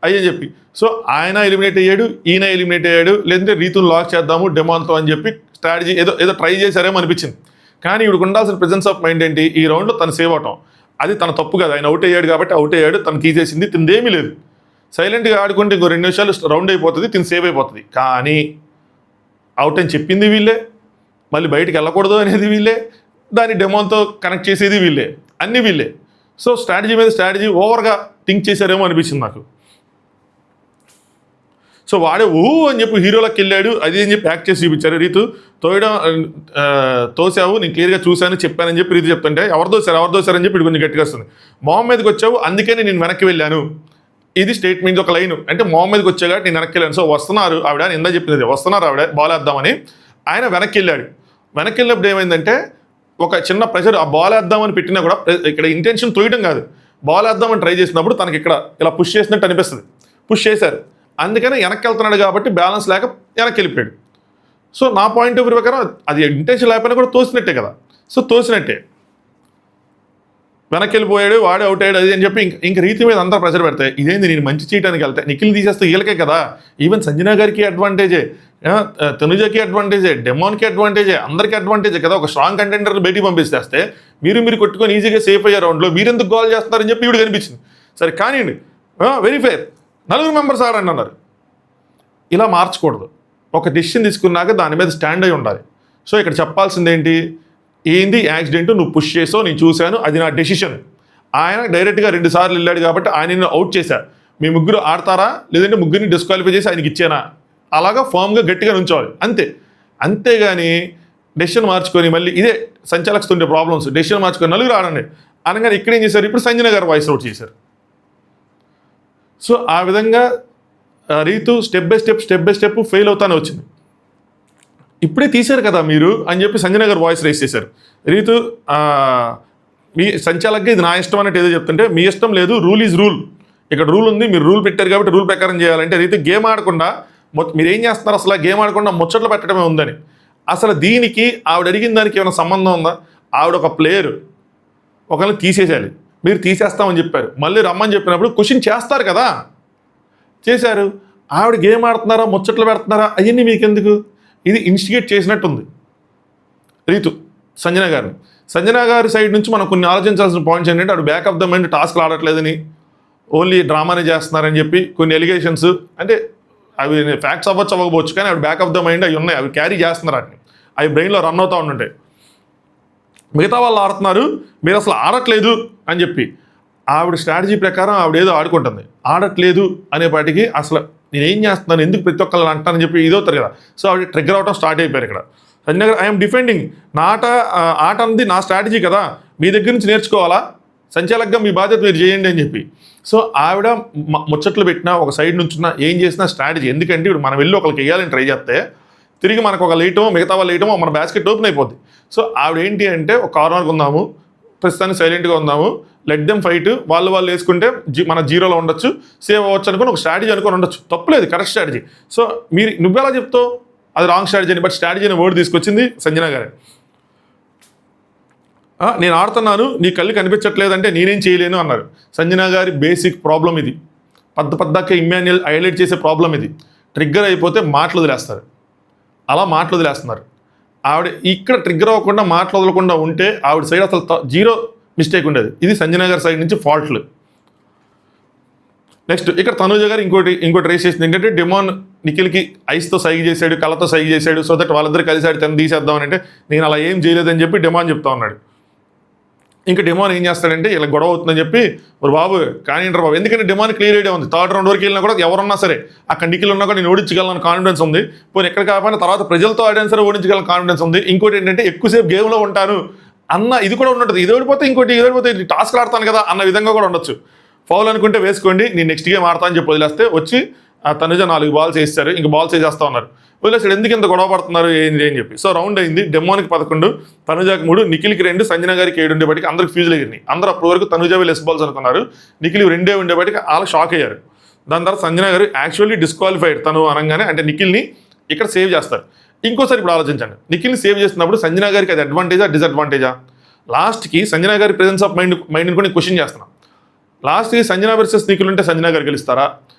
అయ్యని చెప్పి, సో ఆయన ఎలిమినేట్ అయ్యాడు, ఈయన ఎలిమినేట్ అయ్యాడు. లేదంటే రీతుని లాక్ చేద్దాము డెమోన్తో అని చెప్పి స్ట్రాటజీ ఏదో ట్రై చేశారేమో అనిపించింది. కానీ ఇప్పుడు ఉండాల్సిన ప్రెజెన్స్ ఆఫ్ మైండ్ ఏంటి, ఈ రౌండ్లో తను సేవ్ అవటం. అది తన తప్పు కదా, ఆయన అవుట్ అయ్యాడు కాబట్టి అవుట్ అయ్యాడు, తను తీసేసింది, తిందేమీ లేదు. సైలెంట్గా ఆడుకుంటే ఇంకో 2 నిమిషాలు రౌండ్ అయిపోతుంది, తిని సేవ్ అయిపోతుంది. కానీ అవుట్ అని చెప్పింది వీళ్ళే, మళ్ళీ బయటికి వెళ్ళకూడదు అనేది వీళ్ళే, దాన్ని డెమోన్తో కనెక్ట్ చేసేది వీళ్ళే, అన్నీ వీళ్ళే. సో స్ట్రాటజీ మీద స్ట్రాటజీ ఓవర్గా థింక్ చేశారేమో అనిపించింది నాకు. సో వాడే అని చెప్పి హీరోలకు వెళ్ళాడు, అది అని చెప్పి యాక్ట్ చేసి చూపించారు. రీతు తోసావు, నేను క్లియర్గా చూశాను చెప్పానని చెప్పి రీతు చెప్తుంటే ఎవరు దోశారని చెప్పి కొంచెం గట్టిగా వస్తుంది. మొహమ్మద్కి వచ్చావు అందుకని నేను వెనక్కి వెళ్ళాను, ఇది స్టేట్మెంట్ ఒక లైన్. అంటే మొహమ్మద్కి వచ్చాగా నేను వెనక్కి వెళ్ళాను. సో వస్తున్నారు ఆవిడ, ఇందా చెప్పింది వస్తున్నారు ఆవిడ బాల్ వేద్దామని, ఆయన వెనక్కి వెళ్ళాడు. వెనక్కి వెళ్ళినప్పుడు ఏమైందంటే ఒక చిన్న ప్రెషర్, ఆ బాల్ వేద్దామని పెట్టినా కూడా ఇక్కడ ఇంటెన్షన్ తోయడం కాదు, బాల్ వేద్దామని ట్రై చేసినప్పుడు తనకి ఇక్కడ ఇలా పుష్ చేసినట్టు అనిపిస్తుంది. పుష్ చేశారు, అందుకనే వెనక్కి వెళ్తున్నాడు కాబట్టి బ్యాలెన్స్ లేక వెనక్కి వెళ్ళిపోయాడు. సో నా పాయింట్ ఆఫ్ వ్యూ ప్రకారం అది ఇంటెన్షన్ లేకపోయినా కూడా తోసినట్టే కదా. సో తోసినట్టే వెనక్కి వెళ్ళిపోయాడు, వాడే అవుట్ అయ్యాడు అది అని చెప్పి ఇంక రీతి మీద అంతా ప్రెషర్ పెడతాయి. ఇదేంది నేను మంచి చేయడానికి వెళ్తే నిఖిల్ తీసేస్తే వీళ్ళకే కదా, ఈవెన్ సంజన గారికి అడ్వాంటేజే, తనుజకి అడ్వాంటేజే, డెమోన్కి అడ్వాంటేజే, అందరికీ అడ్వాంటేజే కదా. ఒక స్ట్రాంగ్ కంటెండర్ని బయటికి పంపిస్తేస్తే మీరు కొట్టుకొని ఈజీగా సేఫ్ అయ్యే రౌండ్లో మీరు ఎందుకు గోల్ చేస్తున్నారని చెప్పి ఇవి కనిపించింది. సరే కానివ్వండి, వెరీ ఫెయిర్, 4 మెంబర్స్ ఆడండి అన్నారు. ఇలా మార్చకూడదు. ఒక డెసిషన్ తీసుకున్నాక దాని మీద స్టాండ్ అయి ఉండాలి. సో ఇక్కడ చెప్పాల్సింది ఏంది యాక్సిడెంట్, నువ్వు పుష్ చేసావు, నేను చూశాను, అది నా డెసిషన్. ఆయన డైరెక్ట్గా 2 సార్లు వెళ్ళాడు కాబట్టి ఆయన అవుట్ చేశారు. మీ ముగ్గురు ఆడతారా లేదంటే ముగ్గురిని డిస్క్వాలిఫై చేసి ఆయనకి ఇచ్చానా, అలాగా ఫామ్గా గట్టిగా నుంచోవాలి అంతే. అంతేగాని డెసిషన్ మార్చుకొని మళ్ళీ ఇదే సంచాలకుతుండే ప్రాబ్లమ్స్, డెసిషన్ మార్చుకొని 4 ఆడండి అనగానే ఇక్కడ ఏం చేశారు, ఇప్పుడు సంజన గారు వాయిస్ అవుట్ చేశారు. సో ఆ విధంగా Reethu step by step fail అవుతానే వచ్చింది. ఇప్పుడే తీశారు కదా మీరు అని చెప్పి సంజన గారు వాయిస్ రైస్ చేశారు. రీతు మీ సంచాలకుగా ఇది నా ఇష్టం అన్నట్టు ఏదో చెప్తుంటే, మీ ఇష్టం లేదు, రూల్ ఈజ్ రూల్, ఇక్కడ రూల్ ఉంది, మీరు రూల్ పెట్టారు కాబట్టి రూల్ ప్రకారం చేయాలంటే రీతు గేమ్ ఆడకుండా మీరు ఏం చేస్తున్నారు అసలు, గేమ్ ఆడకుండా ముచ్చట్లు పెట్టడమే ఉందని. అసలు దీనికి ఆవిడ అడిగిన దానికి ఏమైనా సంబంధం ఉందా? ఆవిడ ఒక ప్లేయర్, ఒకరిని తీసేసేయాలి, మీరు తీసేస్తామని చెప్పారు, మళ్ళీ రమ్మని చెప్పినప్పుడు క్వశ్చన్ చేస్తారు కదా, చేశారు. ఆవిడ గేమ్ ఆడుతున్నారా ముచ్చట్లు పెడుతున్నారా అవన్నీ మీకెందుకు? ఇది ఇన్స్టిగేట్ చేసినట్టుంది రీతు సంజన గారి సైడ్ నుంచి మనం కొన్ని ఆలోచించాల్సిన పాయింట్స్ ఏంటంటే, ఆవిడ బ్యాక్ ఆఫ్ ద మైండ్ టాస్క్లు ఆడట్లేదని, ఓన్లీ డ్రామానే చేస్తున్నారని చెప్పి కొన్ని ఎలిగేషన్స్, అంటే అవి ఫ్యాక్ట్స్ అవ్వకపోవచ్చు కానీ ఆవిడ బ్యాక్ ఆఫ్ ద మైండ్ అవి ఉన్నాయి, అవి క్యారీ చేస్తున్నారు, వాటిని అవి బ్రెయిన్లో రన్ అవుతూ ఉంటుంటాయి. మిగతా వాళ్ళు ఆడుతున్నారు, మీరు అసలు ఆడట్లేదు అని చెప్పి ఆవిడ స్ట్రాటజీ ప్రకారం ఆవిడ ఏదో ఆడుకుంటుంది. ఆడట్లేదు అనేపాటికి అసలు నేనేం చేస్తున్నాను, ఎందుకు ప్రతి ఒక్కళ్ళు అంటానని చెప్పి ఇదవుతారు కదా. సో ఆవిడ ట్రిగ్గర్ అవటం స్టార్ట్ అయిపోయారు ఇక్కడ. సంజన గారు ఐఎమ్ డిఫెండింగ్, నా ఆట అంది నా స్ట్రాటజీ కదా, మీ దగ్గర నుంచి నేర్చుకోవాలా, సంచాలకుగా మీ బాధ్యత మీరు చేయండి అని చెప్పి. సో ఆవిడ ముచ్చట్లు పెట్టినా ఒక సైడ్ నుంచున్న ఏం చేసినా స్ట్రాటజీ. ఎందుకంటే ఇప్పుడు మనం వెళ్ళి ఒకరికి వేయాలని ట్రై చేస్తే తిరిగి మనకు ఒక లేయటమో మిగతా వాళ్ళు వేయటమో మన బాస్కెట్ ఓపెన్ అయిపోద్ది. సో ఆవిడ ఏంటి అంటే, ఒక కార్నర్కి ఉందాము, ప్రస్తుతానికి సైలెంట్గా ఉందాము, లెట్ దెమ్ ఫైట్, వాళ్ళు వేసుకుంటే మన జీరోలో ఉండొచ్చు, సేవ్ అవ్వచ్చు అనుకుని ఒక స్ట్రాటజీ అనుకుని ఉండొచ్చు, తప్పులేదు, కరెక్ట్ స్ట్రాటజీ. సో నువ్వెలా చెప్తావు అది రాంగ్ స్ట్రాటజీ అని, బట్ స్ట్రాటజీ అనే వర్డ్ తీసుకొచ్చింది సంజన గారే. నేను ఆడుతున్నాను, నీ కళ్ళు కనిపించట్లేదంటే నేనేం చేయలేను అన్నారు. సంజన గారి బేసిక్ ప్రాబ్లం ఇది, పద్దాక ఇమ్మాన్యుయల్ హైలైట్ చేసే ప్రాబ్లం ఇది. ట్రిగ్గర్ అయిపోతే మాటలు వదిలేస్తారు, అలా మాటలు వదిలేస్తున్నారు. ఆవిడ ఇక్కడ ట్రిగ్గర్ అవ్వకుండా మాటలు వదలకుండా ఉంటే ఆవిడ సైడ్ అసలు 0 మిస్టేక్ ఉండేది. ఇది సంజన గారి సైడ్ నుంచి ఫాల్ట్లు. నెక్స్ట్ ఇక్కడ తనూజ గారు ఇంకోటి రేస్ చేసింది ఏంటంటే, డెమోన్ నిఖిల్కి ఐస్తో సైగ్ చేశాడు, కళ్ళతో సైగ్ చేశాడు, సో దట్ వాళ్ళిద్దరు కలిసాడు తను తీసేద్దామని. అంటే నేను అలా ఏం చేయలేదని చెప్పి డెమోన్ చెప్తా ఉన్నాడు. ఇంకా డెమోన్ ఏం చేస్తాడంటే, ఇలా గొడవ అవుతుందని చెప్పి బాబు కానీ బాబు, ఎందుకంటే డెమోన్ క్లియర్ ఐడియా ఉంది, 3rd రౌండ్ వరకు వెళ్ళినా కూడా ఎవరున్నా సరే అక్కడ నిఖిల్ ఉన్నా కూడా నేను ఓడించగలను కాన్ఫిడెన్స్ ఉంది. పోనీ ఎక్కడ కాకపోయినా తర్వాత ప్రజలతో ఆడినా సరే ఓడించగలను కాన్ఫిడెన్స్ ఉంది. ఇంకోటి ఏంటంటే ఎక్కువసేపు గేమ్లో ఉంటాను అన్న ఇది కూడా ఉండదు. ఇది ఓడిపోతే ఇంకోటి, ఇది ఓడిపోతే టాస్క్ ఆడతాను కదా అన్న విధంగా కూడా ఉండొచ్చు. ఫౌల్ అనుకుంటే వేసుకోండి, నేను నెక్స్ట్ గేమ్ ఆడతా అని చెప్పి వదిలేస్తే వచ్చి ఆ తనుజ 4 బాల్స్ వేస్తారు, ఇంక బాల్స్ వేసేస్తా ఉన్నారు. వదిలేసాడు, ఎందుకు ఇంత గొడవ పడుతున్నారు ఏంటి అని చెప్పి. సో రౌండ్ అయింది, డెమోనికి 11, తనుజాకి 3, నిఖిల్కి 2, సంజన గారికి 7 ఉండేపటికి అందరికి ఫ్యూజులు ఎగిరినాయి. అందరూ అప్పటి వరకు తనుజావి లెస్ బాల్స్ అనుకున్నారు, నిఖిల్ 2 ఉండేపటికి వాళ్ళు షాక్ అయ్యారు. దాని తర్వాత సంజన గారు యాక్చువల్లీ డిస్క్వాలిఫైడ్ తను అనగానే, అంటే నిఖిల్ని ఇక్కడ సేవ్ చేస్తారు. ఇంకోసారి ఇప్పుడు ఆలోచించండి, నిఖిల్ని సేవ్ చేస్తున్నప్పుడు సంజన గారికి అది అడ్వాంటేజా డిసడ్వాంటేజా? లాస్ట్కి సంజన గారి ప్రెజెన్స్ ఆఫ్ మైండ్ని కూడా క్వశ్చన్ చేస్తున్నాం. లాస్ట్కి సంజన వర్సెస్ నిఖిల్ ఉంటే సంజన గారు గెలుస్తారా?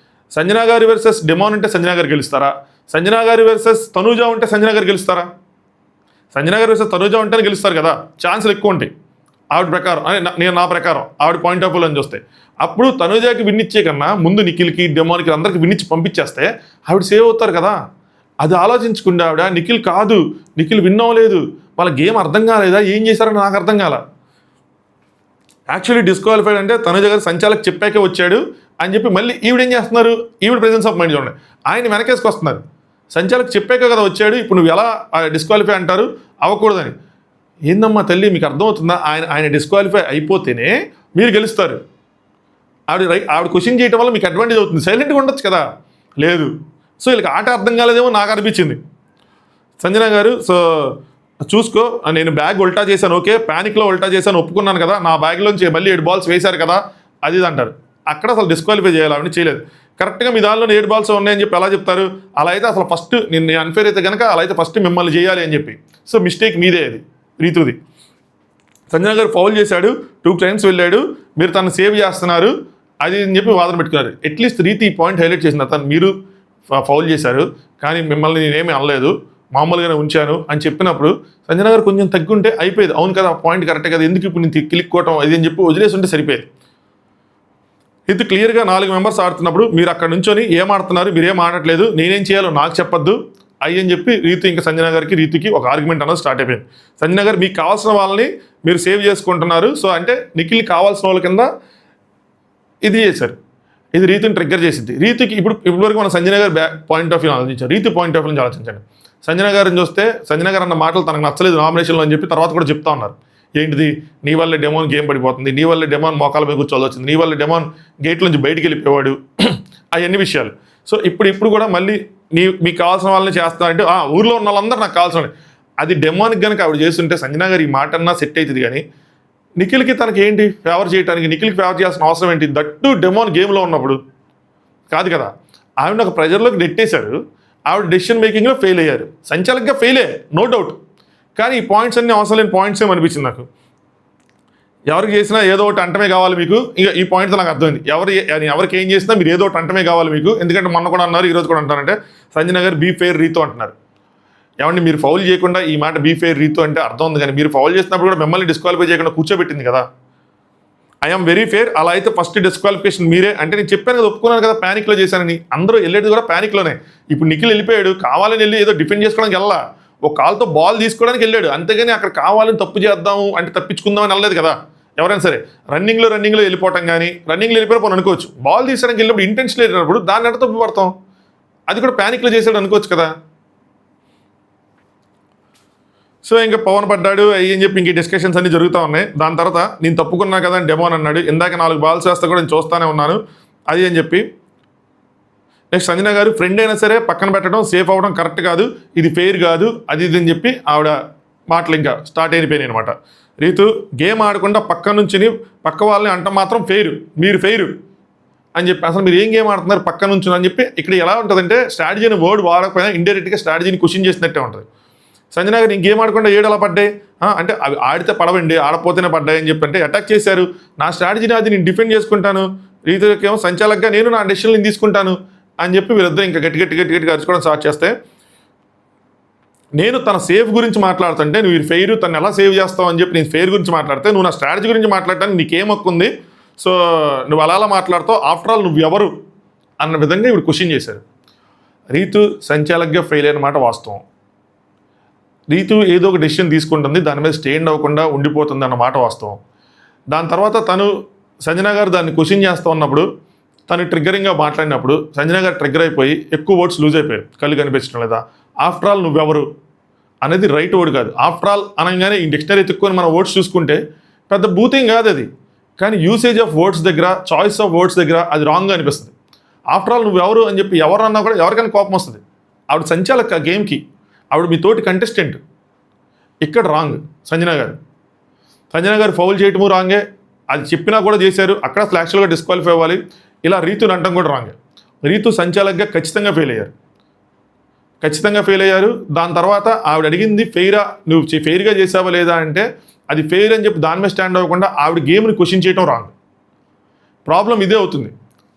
సంజన గారి వర్సెస్ డెమాన్ ఉంటే సంజన గారు గెలుస్తారా? సంజన గారి వర్సెస్ తనూజా ఉంటే సంజన గారు గెలుస్తారా? సంజన గారి వర్సెస్ తనూజా ఉంటేనే గెలుస్తారు కదా, ఛాన్సులు ఎక్కువ ఉంటాయి ఆవిడ ప్రకారం. నేను నా ప్రకారం ఆవిడ పాయింట్ ఆఫ్ వ్యూ అని చూస్తే, అప్పుడు తనూజాకి విన్నిచ్చే కన్నా ముందు నిఖిల్కి డెమాన్కి అందరికి విన్నిచ్చి పంపించేస్తే ఆవిడ సేవ్ అవుతారు కదా. అది ఆలోచించకుండా ఆవిడ నిఖిల్ కాదు, నిఖిల్ విన్ అవ్వలేదు, వాళ్ళ గేమ్ అర్థం కాలేదా, ఏం చేశారని నాకు అర్థం కాల. యాక్చువల్లీ డిస్క్వాలిఫైడ్ అంటే తనుజ గారు సంచాలకు చెప్పాకే వచ్చాడు అని చెప్పి మళ్ళీ ఈవిడ ఏం చేస్తున్నారు, ఈవిడ ప్రెజెన్స్ ఆఫ్ మైండ్ చూడండి, ఆయన వెనకేసుకు వస్తున్నారు. సంచాలకు చెప్పాక కదా వచ్చాడు, ఇప్పుడు నువ్వు ఎలా డిస్క్వాలిఫై అంటారు, అవ్వకూడదని. ఏందమ్మా తల్లి మీకు అర్థమవుతుందా? ఆయన డిస్క్వాలిఫై అయిపోతేనే మీరు గెలుస్తారు. ఆవిడ క్వశ్చన్ చేయడం వల్ల మీకు అడ్వాంటేజ్ అవుతుంది, సైలెంట్గా ఉండొచ్చు కదా. లేదు, సో వీళ్ళకి ఆట అర్థం కాలేదేమో నాకు అనిపించింది. సంజన గారు సో చూసుకో, నేను బ్యాగ్ ఉల్టా చేశాను, ఓకే ప్యానిక్లో ఉల్టా చేశాను ఒప్పుకున్నాను కదా, నా బ్యాగ్లోంచి మళ్ళీ 7 బాల్స్ వేశారు కదా అది అంటారు. అక్కడ అసలు డిస్క్వాలిఫై చేయాలి, అవన్నీ చేయలేదు. కరెక్ట్గా మీ దానిలో 7 బాల్స్ ఉన్నాయని చెప్పి ఎలా చెప్తారు? అలా అయితే అసలు ఫస్ట్ నేను అన్ఫేర్ అయితే కనుక అలా అయితే ఫస్ట్ మిమ్మల్ని చేయాలి అని చెప్పి. సో మిస్టేక్ మీదే, అది రీతుది. సంజన గారు ఫౌల్ చేశాడు, 2 టైమ్స్ వెళ్ళాడు, మీరు తను సేవ్ చేస్తున్నారు అది అని చెప్పి వాదన పెట్టుకున్నారు. అట్లీస్ట్ రీతి ఈ పాయింట్ హైలైట్ చేసిన తను, మీరు ఫౌల్ చేశారు కానీ మిమ్మల్ని నేనేమీ అనలేదు, మామూలుగానే ఉంచాను అని చెప్పినప్పుడు సంజన గారు కొంచెం తగ్గుంటే అయిపోయేది. అవును కదా, పాయింట్ కరెక్టే కదా, ఎందుకు ఇప్పుడు నేను కిలిక్కోవటం అది అని చెప్పి వదిలేసి ఉంటే సరిపోయేది. ఇది క్లియర్గా 4 మెంబర్స్ ఆడుతున్నప్పుడు మీరు అక్కడ నుంచొని ఏం ఆడుతున్నారు, మీరేం ఆడట్లేదు, నేనేం చేయాలో నాకు చెప్పొద్దు అని చెప్పి రీతు ఇంకా సంజన గారికి రీతుకి ఒక ఆర్గ్యుమెంట్ అన్నది స్టార్ట్ అయిపోయింది. సంజన గారు మీకు కావాల్సిన వాళ్ళని మీరు సేవ్ చేసుకుంటున్నారు, సో అంటే నిఖిల్ కావాల్సిన వాళ్ళ కింద ఇది చేశారు. ఇది రీతుని ట్రిగ్గర్ చేసింది. రీతుకి ఇప్పటివరకు మన సంజన గారు పాయింట్ ఆఫ్ వ్యూ ఆలోచించారు, రీతు పాయింట్ ఆఫ్ వ్యూ నుంచి ఆలోచించండి. సంజన గారిని చూస్తే సంజన గారు అన్న మాటలు తనకు నచ్చలేదు నామినేషన్లో అని చెప్పి తర్వాత కూడా చెప్తా ఉన్నారు. ఏంటిది, నీ వల్లే డెమాన్ గేమ్ పడిపోతుంది, నీ వల్లే డెమాన్ మోకాల మీద కూర్చోవాల్సి వచ్చింది, నీ వల్లే డెమాన్ గేట్ నుంచి బయటికి వెళ్ళిపోయాడు, అవన్నీ విషయాలు. సో ఇప్పుడు కూడా మళ్ళీ మీకు కావాల్సిన వాళ్ళని చేస్తానంటే ఊర్లో ఉన్న వాళ్ళందరూ నాకు కావాల్సిన, అది డెమాన్కి కనుక ఆవిడ చేస్తుంటే సంజన గారు ఈ మాట అన్నా సెట్ అవుతుంది. కానీ నిఖిల్కి తనకి ఏంటి ఫేవర్ చేయడానికి, నిఖిల్కి ఫేవర్ చేయాల్సిన అవసరం ఏంటి? దట్టు డెమాన్ గేమ్లో ఉన్నప్పుడు కాదు కదా. ఆవిడ ఒక ప్రెజర్లోకి నెట్టేశారు, ఆవిడ డెసిషన్ మేకింగ్లో ఫెయిల్ అయ్యారు, సంచాలకుగా ఫెయిల్ అయ్యారు నో డౌట్. కానీ ఈ పాయింట్స్ అన్నీ అవసరం లేని పాయింట్స్ ఏమనిపించింది నాకు. ఎవరికి చేసినా ఏదో ఒకటి అంటమే కావాలి మీకు, ఇక ఈ పాయింట్తో నాకు అర్థమైంది. ఎవరికి ఏం చేసినా మీరు ఏదో ఒకటి అంటమే కావాలి మీకు. ఎందుకంటే మొన్న కూడా అన్నారు, ఈరోజు కూడా అంటారంటే సంజన గారు బీ ఫెయిర్ రీతో అంటున్నారు. ఏమంటే మీరు ఫౌల్ చేయకుండా ఈ మాట బీ ఫెయిర్ రీతో అంటే అర్థం ఉంది, కానీ మీరు ఫౌల్ చేసినప్పుడు కూడా మిమ్మల్ని డిస్క్వాలిఫై చేయకుండా కూర్చోబెట్టింది కదా. ఐఎమ్ వెరీ ఫెయిర్, అలా అయితే ఫస్ట్ డిస్క్వాలిఫికేషన్ మీరే అంటే నేను చెప్పాను కదా, ఒప్పుకున్నాను కదా ప్యానిక్లో చేశానని. అందరూ వెళ్ళేది కూడా ప్యానిక్లోనే. ఇప్పుడు నిఖిల్ వెళ్ళిపోయాడు, కావాలని వెళ్ళి ఏదో డిఫెండ్ చేసుకోవడానికి వెళ్ళా, ఒక కాల్తో బాల్ తీసుకోవడానికి వెళ్ళాడు, అంతేగాని అక్కడ కావాలని తప్పు చేద్దాము అంటే తప్పించుకుందామని వెళ్ళలేదు కదా. ఎవరైనా సరే రన్నింగ్లో వెళ్ళిపోవటం కానీ, రన్నింగ్లో వెళ్ళిపోయి అనుకోవచ్చు, బాల్ తీసుకోవడానికి వెళ్ళినప్పుడు ఇంటెన్షన్ లేనప్పుడు దాన్ని ఎట్లా తప్పు పడతాం? అది కూడా ప్యానిక్లో చేశాడు అనుకోవచ్చు కదా. సో ఇంకా పవన్ పడ్డాడు అని చెప్పి ఇంక డిస్కషన్స్ అన్నీ జరుగుతూ ఉన్నాయి. దాని తర్వాత నేను తప్పుకున్నా కదా అని డెమోన్ అన్నాడు, ఇందాక 4 బాల్స్ వేస్తా కూడా నేను చూస్తూనే ఉన్నాను అది అని చెప్పి. నెక్స్ట్ సంజన గారు ఫ్రెండ్ అయినా సరే పక్కన పెట్టడం సేఫ్ అవ్వడం కరెక్ట్ కాదు, ఇది ఫెయిర్ కాదు అది ఇది అని చెప్పి ఆవిడ మాటలు ఇంకా స్టార్ట్ అయిపోయినాయి అనమాట. రీతు గేమ్ ఆడకుండా పక్క నుంచి పక్క వాళ్ళని అంట మాత్రం ఫెయిర్, మీరు ఫెయిర్ అని చెప్పి, అసలు మీరు ఏం గేమ్ ఆడుతున్నారు పక్క నుంచి అని చెప్పి. ఇక్కడ ఎలా ఉంటుందంటే స్ట్రాటజీ అనే వర్డ్ వాడకపోయినా ఇండైరెక్ట్గా స్ట్రాటజీని క్వశ్చన్ చేసినట్టే ఉంటుంది. సంజన గారు నేను గేమ్ ఆడకుండా 7 అలా పడ్డాయి అంటే అవి ఆడితే పడవండి, ఆడపోతేనే పడ్డాయి అని చెప్పి అంటే అటాక్ చేశారు. నా స్ట్రాటజీని అది నేను డిఫెండ్ చేసుకుంటాను, రీతికేమో సంచాలకుగా నేను నా డెసిషన్లు తీసుకుంటాను అని చెప్పి వీళ్ళిద్దరూ ఇంకా గట్టి అరుచుకోవడం స్టార్ట్ చేస్తే, నేను తన సేఫ్ గురించి మాట్లాడుతుంటే నువ్వు ఫెయిర్ తను ఎలా సేవ్ చేస్తావు అని చెప్పి నేను ఫెయిర్ గురించి మాట్లాడితే, నువ్వు నా స్ట్రాటజీ గురించి మాట్లాడటానికి నీకేం హక్కు ఉంది, సో నువ్వు అలా మాట్లాడుతావు, ఆఫ్టర్ ఆల్ నువ్వు ఎవరు అన్న విధంగా ఇప్పుడు క్వశ్చన్ చేశారు. రీతు సంచాలకుగా ఫెయిల్ అయిన మాట వాస్తవం. రీతు ఏదో ఒక డెసిషన్ తీసుకుంటుంది, దాని మీద స్టేండ్ అవ్వకుండా ఉండిపోతుంది అన్న మాట వాస్తవం. దాని తర్వాత తను సంజన గారు దాన్ని క్వశ్చన్ చేస్తూ ఉన్నప్పుడు తను ట్రిగ్గరింగ్గా మాట్లాడినప్పుడు సంజన గారు ట్రిగ్గర్ అయిపోయి ఎక్కువ వర్డ్స్ లూజ్ అయిపోయారు, కళ్ళు కనిపించడం లేదా. ఆఫ్టర్ ఆల్ నువ్వెవరు అనేది రైట్ వర్డ్ కాదు. ఆఫ్టర్ ఆల్ అనగానే ఈ డిక్షనరీ ఎత్తుక్కొని మన వర్డ్స్ చూసుకుంటే పెద్ద బూతింగ్ కాదు అది, కానీ యూసేజ్ ఆఫ్ వర్డ్స్ దగ్గర, చాయిస్ ఆఫ్ వర్డ్స్ దగ్గర అది రాంగ్గా అనిపిస్తుంది. ఆఫ్టర్ ఆల్ నువ్వు ఎవరు అని చెప్పి ఎవరన్నా కూడా ఎవరికైనా కోపం వస్తుంది. ఆవిడ సంచాలక గేమ్కి, ఆవిడ మీ తోటి కంటెస్టెంట్. ఇక్కడ రాంగ్ సంజన గారు ఫౌల్ చేయటము రాంగే, అది చెప్పినా కూడా చేశారు, అక్కడ అసలు యాక్చువల్గా డిస్క్వాలిఫై అవ్వాలి. ఇలా రీతుని అంటాం కూడా రాంగే. రీతు సంచాలకగా ఖచ్చితంగా ఫెయిల్ అయ్యారు. దాని తర్వాత ఆవిడ అడిగింది ఫెయిరా, నువ్వు ఫెయిర్గా చేసావా లేదా అంటే అది ఫెయిర్ అని చెప్పి దాని మీద స్టాండ్ అవ్వకుండా ఆవిడ గేమ్ని క్వశ్చన్ చేయడం రాంగ్. ప్రాబ్లం ఇదే అవుతుంది.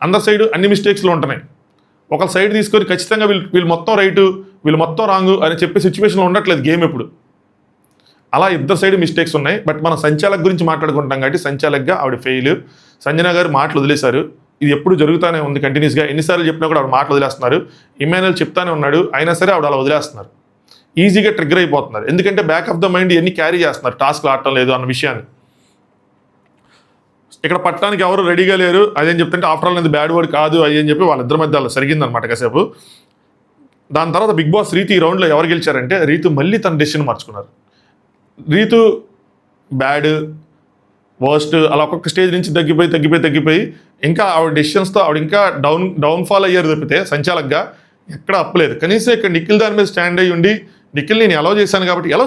అందరి సైడ్ అన్ని మిస్టేక్స్లో ఉంటున్నాయి. ఒక సైడ్ తీసుకొని ఖచ్చితంగా వీళ్ళు మొత్తం రైటు, వీళ్ళు మొత్తం రాంగు అని చెప్పే సిచ్యువేషన్లో ఉండట్లేదు గేమ్ ఎప్పుడు. అలా ఇద్దరు సైడ్ మిస్టేక్స్ ఉన్నాయి. బట్ మనం సంచాలక్ గురించి మాట్లాడుకుంటాం కాబట్టి సంచాలక్గా ఆవిడ ఫెయిల్. సంజన గారు మాటలు వదిలేశారు. ఇది ఎప్పుడు జరుగుతూనే ఉంది కంటిన్యూస్గా. ఎన్నిసార్లు చెప్పినా కూడా ఆవిడ మాటలు వదిలేస్తున్నారు. ఇమాన్యుయల్ చెప్తానే ఉన్నాడు, అయినా సరే ఆవిడ అలా వదిలేస్తున్నారు. ఈజీగా ట్రిగ్గర్ అయిపోతున్నారు. ఎందుకంటే బ్యాక్ ఆఫ్ ద మైండ్ ఇవన్నీ క్యారీ చేస్తున్నారు, టాస్క్లు ఆడటం లేదు అన్న విషయాన్ని. ఇక్కడ పట్టడానికి ఎవరు రెడీగా లేరు. అదేం చెప్తుంటే ఆఫ్టర్ ఆల్ అనేది బ్యాడ్ వర్డ్ కాదు అది అని చెప్పి వాళ్ళిద్దరి మధ్య అలా సరిగిందనమాట కాసేపు. దాని తర్వాత బిగ్ బాస్ రీతు ఈ రౌండ్లో ఎవరు గెలిచారంటే రీతు మళ్ళీ తన డెసిషన్ మార్చుకున్నారు. రీతు బ్యాడ్, వర్స్ట్ అలా ఒక్కొక్క స్టేజ్ నుంచి తగ్గిపోయి ఇంకా ఆవిడ డెసిషన్స్తో ఆవిడ ఇంకా డౌన్ఫాల్ అయ్యారు తప్పితే సంచాలకగా ఎక్కడ అప్పలేదు. కనీసం ఇక్కడ నిఖిల్ దాని మీద స్టాండ్ అయ్యి ఉండి నిఖిల్ నేను ఎలా చేశాను కాబట్టి ఎలా